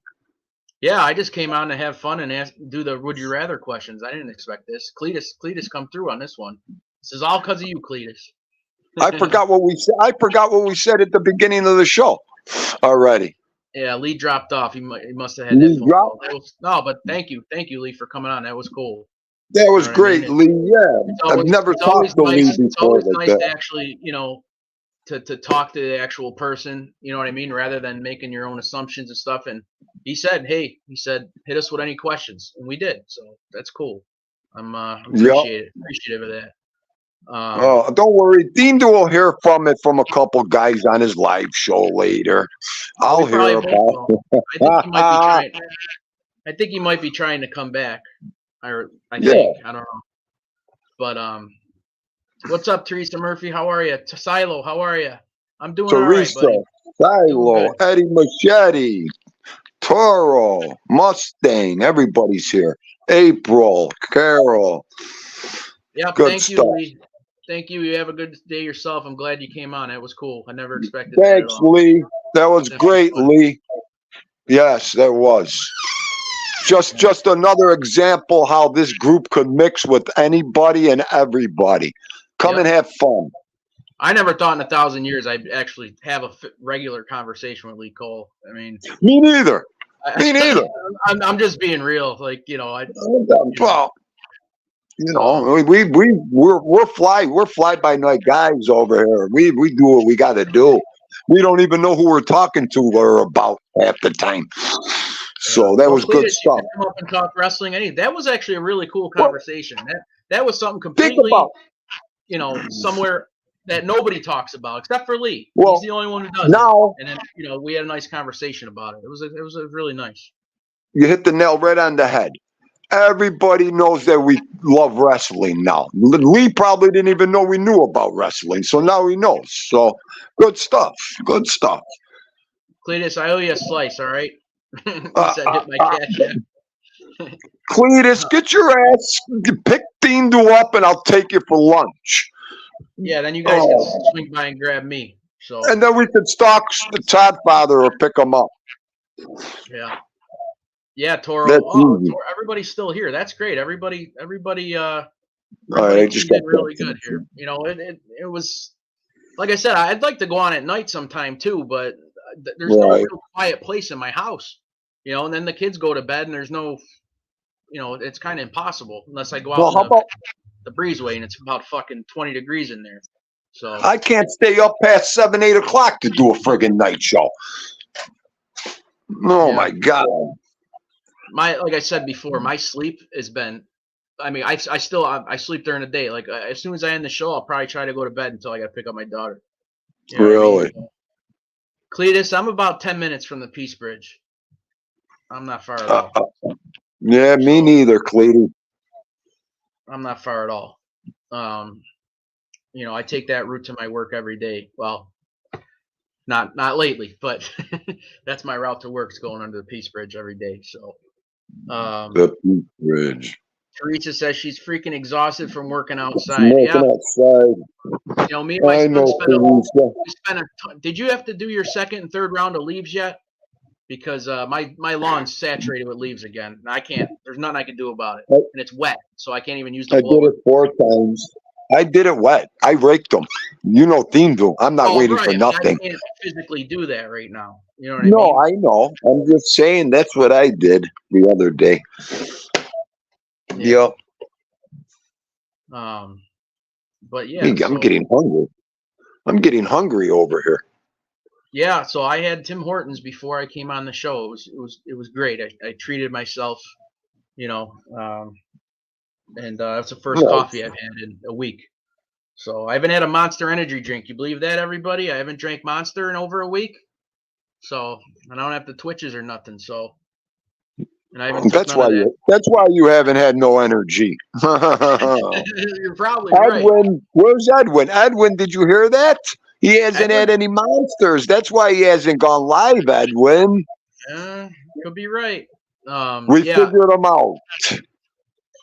yeah, I just came on to have fun and do the would you rather questions. I didn't expect this. Cletus come through on this one. This is all because of you, Cletus. I forgot what we said. I forgot what we said at the beginning of the show already. Yeah, Lee dropped off. He must have had Lee that phone dropped? call. No, but thank you, Lee, for coming on. That was cool. That was You know what I great, mean? Lee. Yeah, I've never It's always talked to Lee nice. It's before always like nice that. to actually, to talk to the actual person. You know what I mean, rather than making your own assumptions and stuff. And he said, hit us with any questions, and we did. So that's cool. I'm appreciative of that. Oh, don't worry. Dean will hear from a couple guys on his live show later. I'll we probably hear both about will. I think he might be trying to come back. I think. I don't know. But what's up, Teresa Murphy? How are you? Silo, how are you? I'm doing all right, Teresa, buddy. Silo, Doing good. Eddie Machete, Toro, Mustang. Everybody's here. April, Carol. Yeah, Good thank you, stuff. Lee. Thank you. You have a good day yourself. I'm glad you came on. That was cool. I never expected that at Thanks, all. Lee. That was That's great, fun. Lee. Yes, that was. Just another example how this group could mix with anybody and everybody. Come and have fun. I never thought in 1,000 years I'd actually have a regular conversation with Lee Cole. I mean, Me neither. Me neither. I'm just being real. Like, Well, we're fly by night guys over here. We do what we got to do. We don't even know who we're talking to or about half the time. So that was good Cletus, stuff. you can come up and talk wrestling. That was actually a really cool conversation. That was something Think completely, about somewhere that nobody talks about except for Lee. Well, he's the only one who does now. it. And then, we had a nice conversation about it. It was really nice. You hit the nail right on the head. Everybody knows that we love wrestling now. Lee probably didn't even know we knew about wrestling, so now he knows. So good stuff. Good stuff. Cletus, I owe you a slice, all right? He said, hit my cash app. Cletus, get your ass, pick Dean up, and I'll take you for lunch. Yeah, then you guys can swing by and grab me. So And then we could stalk the Todd father or pick him up. yeah, Toro. That's Toro, easy. everybody's still here. That's great. Everybody All right, I just did got really good here. It was like I said. I'd like to go on at night sometime too, but there's no real quiet place in my house. And then the kids go to bed, and there's no, it's kind of impossible unless I go out the breezeway, and it's about fucking 20 degrees in there. So I can't stay up past 7, 8 o'clock to do a friggin' night show. Oh my God. Like I said before, my sleep has been. I mean, I sleep during the day. Like as soon as I end the show, I'll probably try to go to bed until I got to pick up my daughter. Really? Cletus, I'm about 10 minutes from the Peace Bridge. I'm not far at all. Yeah, me neither, Cleety. I'm not far at all. I take that route to my work every day. Well, not lately, but that's my route to work. Is going under the Peace Bridge every day. So, the Peace Bridge. Teresa says she's freaking exhausted from working outside. Me and my I know, son did you have to do your second and third round of leaves yet? Because my lawn's saturated with leaves again. And I can't. There's nothing I can do about it, and it's wet, so I can't even use the blower. I did it 4 times. I did it wet. I raked them. Theme do. I'm not waiting for nothing. I can't physically do that right now. You know what I mean? No, I know. I'm just saying that's what I did the other day. Yep. But yeah, I'm getting hungry. I'm getting hungry over here. Yeah, so I had Tim Hortons before I came on the show. It was great. I treated myself, and that's the first coffee I've had in a week. So I haven't had a Monster Energy drink. You believe that, everybody? I haven't drank Monster in over a week. So I don't have the twitches or nothing. So, and I haven't. That's why you haven't had no energy. You're probably right. Edwin, where's Edwin? Edwin, did you hear that? He hasn't had any monsters. That's why he hasn't gone live, Edwin. Could be right. We Yeah, figured him out.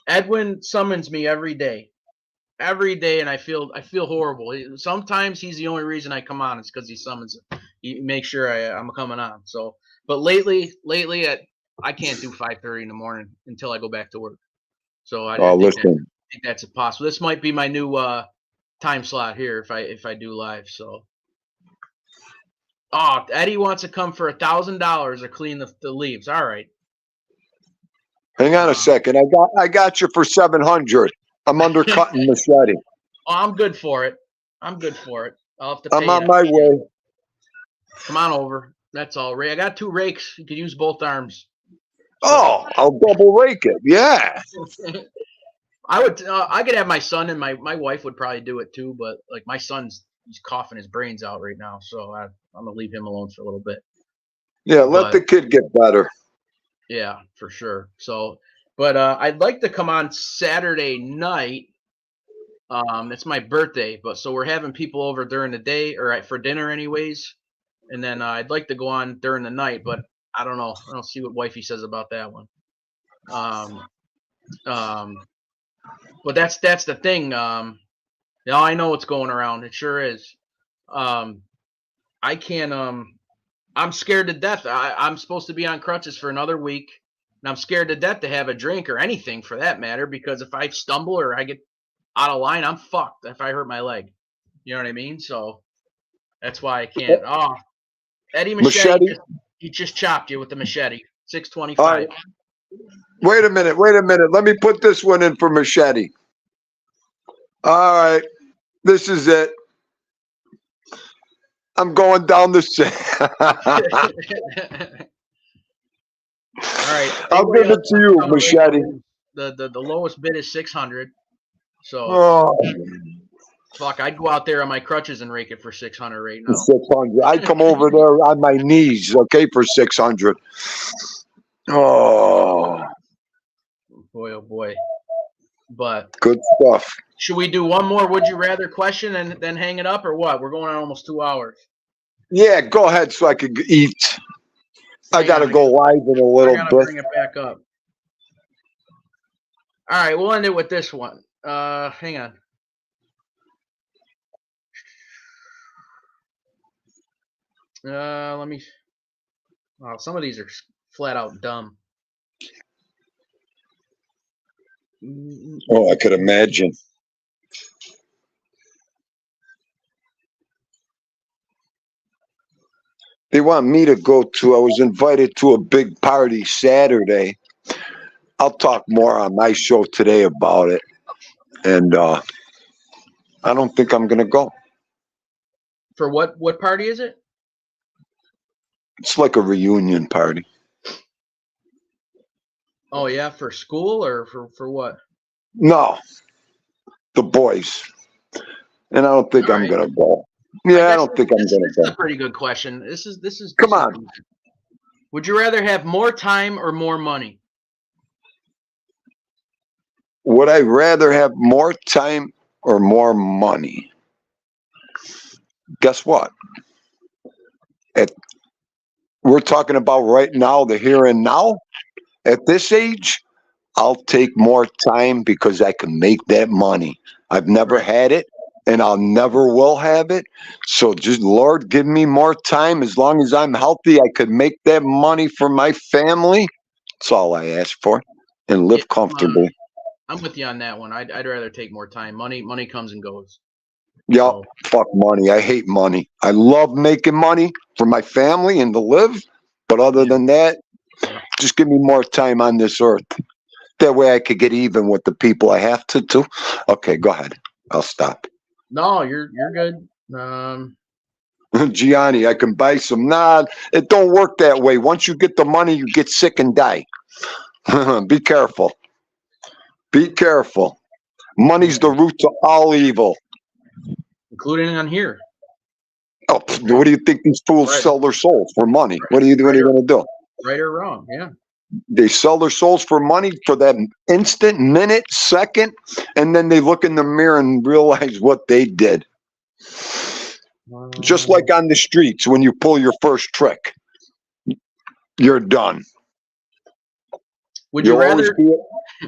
Edwin summons me every day, and I feel horrible. Sometimes he's the only reason I come on. It's because he summons it. He makes sure I'm coming on. So, but lately, I can't do 5:30 in the morning until I go back to work. So I think that's possible. This might be my new time slot here if I do live. So, Eddie wants to come for $1,000 to clean the leaves. All right. Hang on a second. I got you for 700. I'm undercutting Machete. Oh, I'm good for it. I'll have to pay I'm on my way. Come on over. That's all, Ray. I got 2 rakes. You could use both arms. Oh, I'll double rake it. Yeah. I would. I could have my son, and my wife would probably do it too. But like my son's, he's coughing his brains out right now, so I'm gonna leave him alone for a little bit. Yeah, let the kid get better. Yeah, for sure. So, but I'd like to come on Saturday night. It's my birthday, so we're having people over during the day or for dinner, anyways. And then I'd like to go on during the night, but I don't know. I'll see what wifey says about that one. But that's the thing. Now I know what's going around. It sure is. I can't. I'm scared to death. I'm supposed to be on crutches for another week, and I'm scared to death to have a drink or anything for that matter. Because if I stumble or I get out of line, I'm fucked. If I hurt my leg, you know what I mean. So that's why I can't. Oh, Eddie Machete. He just chopped you with the machete. 625. Right. Wait a minute. Let me put this one in for Machete. All right. This is it. I'm going down the All right. I'll give it to you, Machete. The lowest bid is 600. So fuck, I'd go out there on my crutches and rake it for 600 right now. 600. I come over there on my knees, okay, for 600. Oh boy. But good stuff. Should we do one more would you rather question and then hang it up, or what? We're going on almost 2 hours. Yeah, go ahead so I could eat. I gotta go live in a little bit. Bring it back up. All right, we'll end it with this one. Hang on. Let me. Wow, some of these are flat out dumb. Oh, I could imagine. They want me to go to. I was invited to a big party Saturday. I'll talk more on my show today about it, and I don't think I'm gonna go. For what? What party is it? It's like a reunion party. Oh yeah, for school or for what? No, the boys, and I don't think I'm gonna go. Yeah, I don't think I'm gonna go. This is a pretty good question. This is. Come on. Would you rather have more time or more money? Would I rather have more time or more money? Guess what? We're talking about right now, the here and now. At this age, I'll take more time because I can make that money. I've never had it, and I'll never will have it. So just, Lord, give me more time. As long as I'm healthy, I could make that money for my family. That's all I ask for, and live comfortably. I'm with you on that one. I'd rather take more time. Money comes and goes. Yep. Fuck money. I hate money. I love making money for my family and to live. But other than that, just give me more time on this earth. That way I could get even with the people I have to too. Okay, go ahead. I'll stop. No, you're good. Gianni, I can buy some. Nah, it don't work that way. Once you get the money, you get sick and die. Be careful. Be careful. Money's the root to all evil. Including on here. Oh, what do you think these fools sell their souls for money? What are you going to do? Right or wrong, yeah. They sell their souls for money for that instant, minute, second, and then they look in the mirror and realize what they did. Just like on the streets, when you pull your first trick, you're done. Would you You'll always rather? be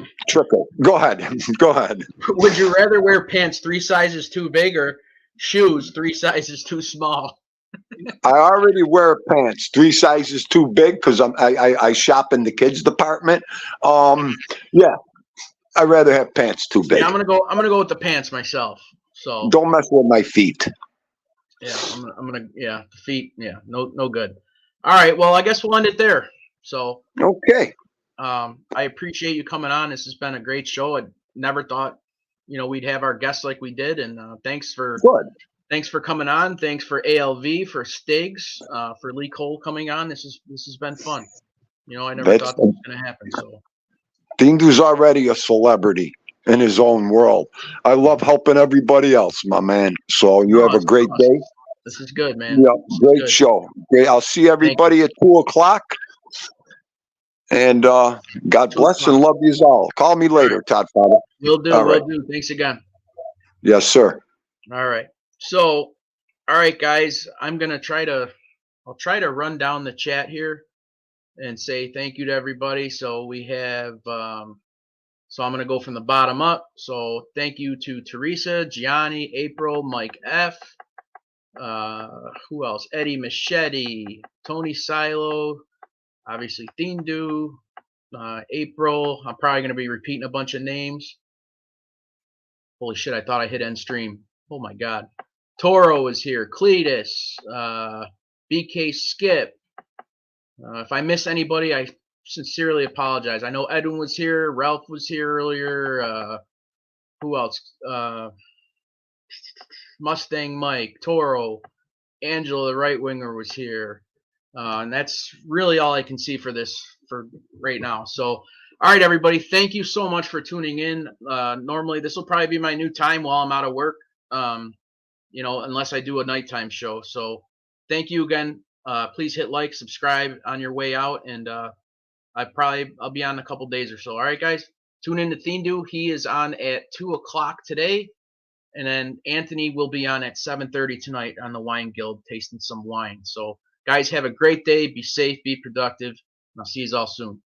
a trickle. Go ahead. Go ahead. Would you rather wear pants 3 sizes too big or shoes 3 sizes too small? I already wear pants 3 sizes too big because I shop in the kids department. Yeah, I'd rather have pants too big. Yeah, I'm gonna go with the pants myself. So Don't mess with my feet. yeah, yeah, the feet, yeah, no good. All right, well, I guess we'll end it there. So Okay. I appreciate you coming on. This has been a great show. I never thought, we'd have our guests like we did, and thanks for coming on. Thanks for ALV, for Stigs, for Lee Cole coming on. This has been fun. I never thought this was gonna happen. So Dindu's already a celebrity in his own world. I love helping everybody else, my man. So you have a great day. This is good, man. Yeah, great show. Great. I'll see everybody at 2:00. And God bless and love you all. Call me later, Todd Father. Will do. All right. Will do. Thanks again. Yes, sir. All right. So, all right, guys, I'll try to run down the chat here and say thank you to everybody. So we have, so I'm going to go from the bottom up. So thank you to Teresa, Gianni, April, Mike F. Who else? Eddie Machete, Tony Silo, obviously Thindu, April. I'm probably going to be repeating a bunch of names. Holy shit, I thought I hit end stream. Oh my God. Toro is here. Cletus, BK Skip. If I miss anybody, I sincerely apologize. I know Edwin was here. Ralph was here earlier. Who else? Mustang Mike, Toro, Angela, the right winger, was here. And that's really all I can see for right now. So, all right, everybody, thank you so much for tuning in. Normally, this will probably be my new time while I'm out of work, unless I do a nighttime show. So thank you again. Please hit like, subscribe on your way out, and I'll be on in a couple days or so. All right, guys, tune in to Thindu. He is on at 2:00 today. And then Anthony will be on at 7:30 tonight on the Wine Guild, tasting some wine. So, guys, have a great day. Be safe, be productive. And I'll see you all soon.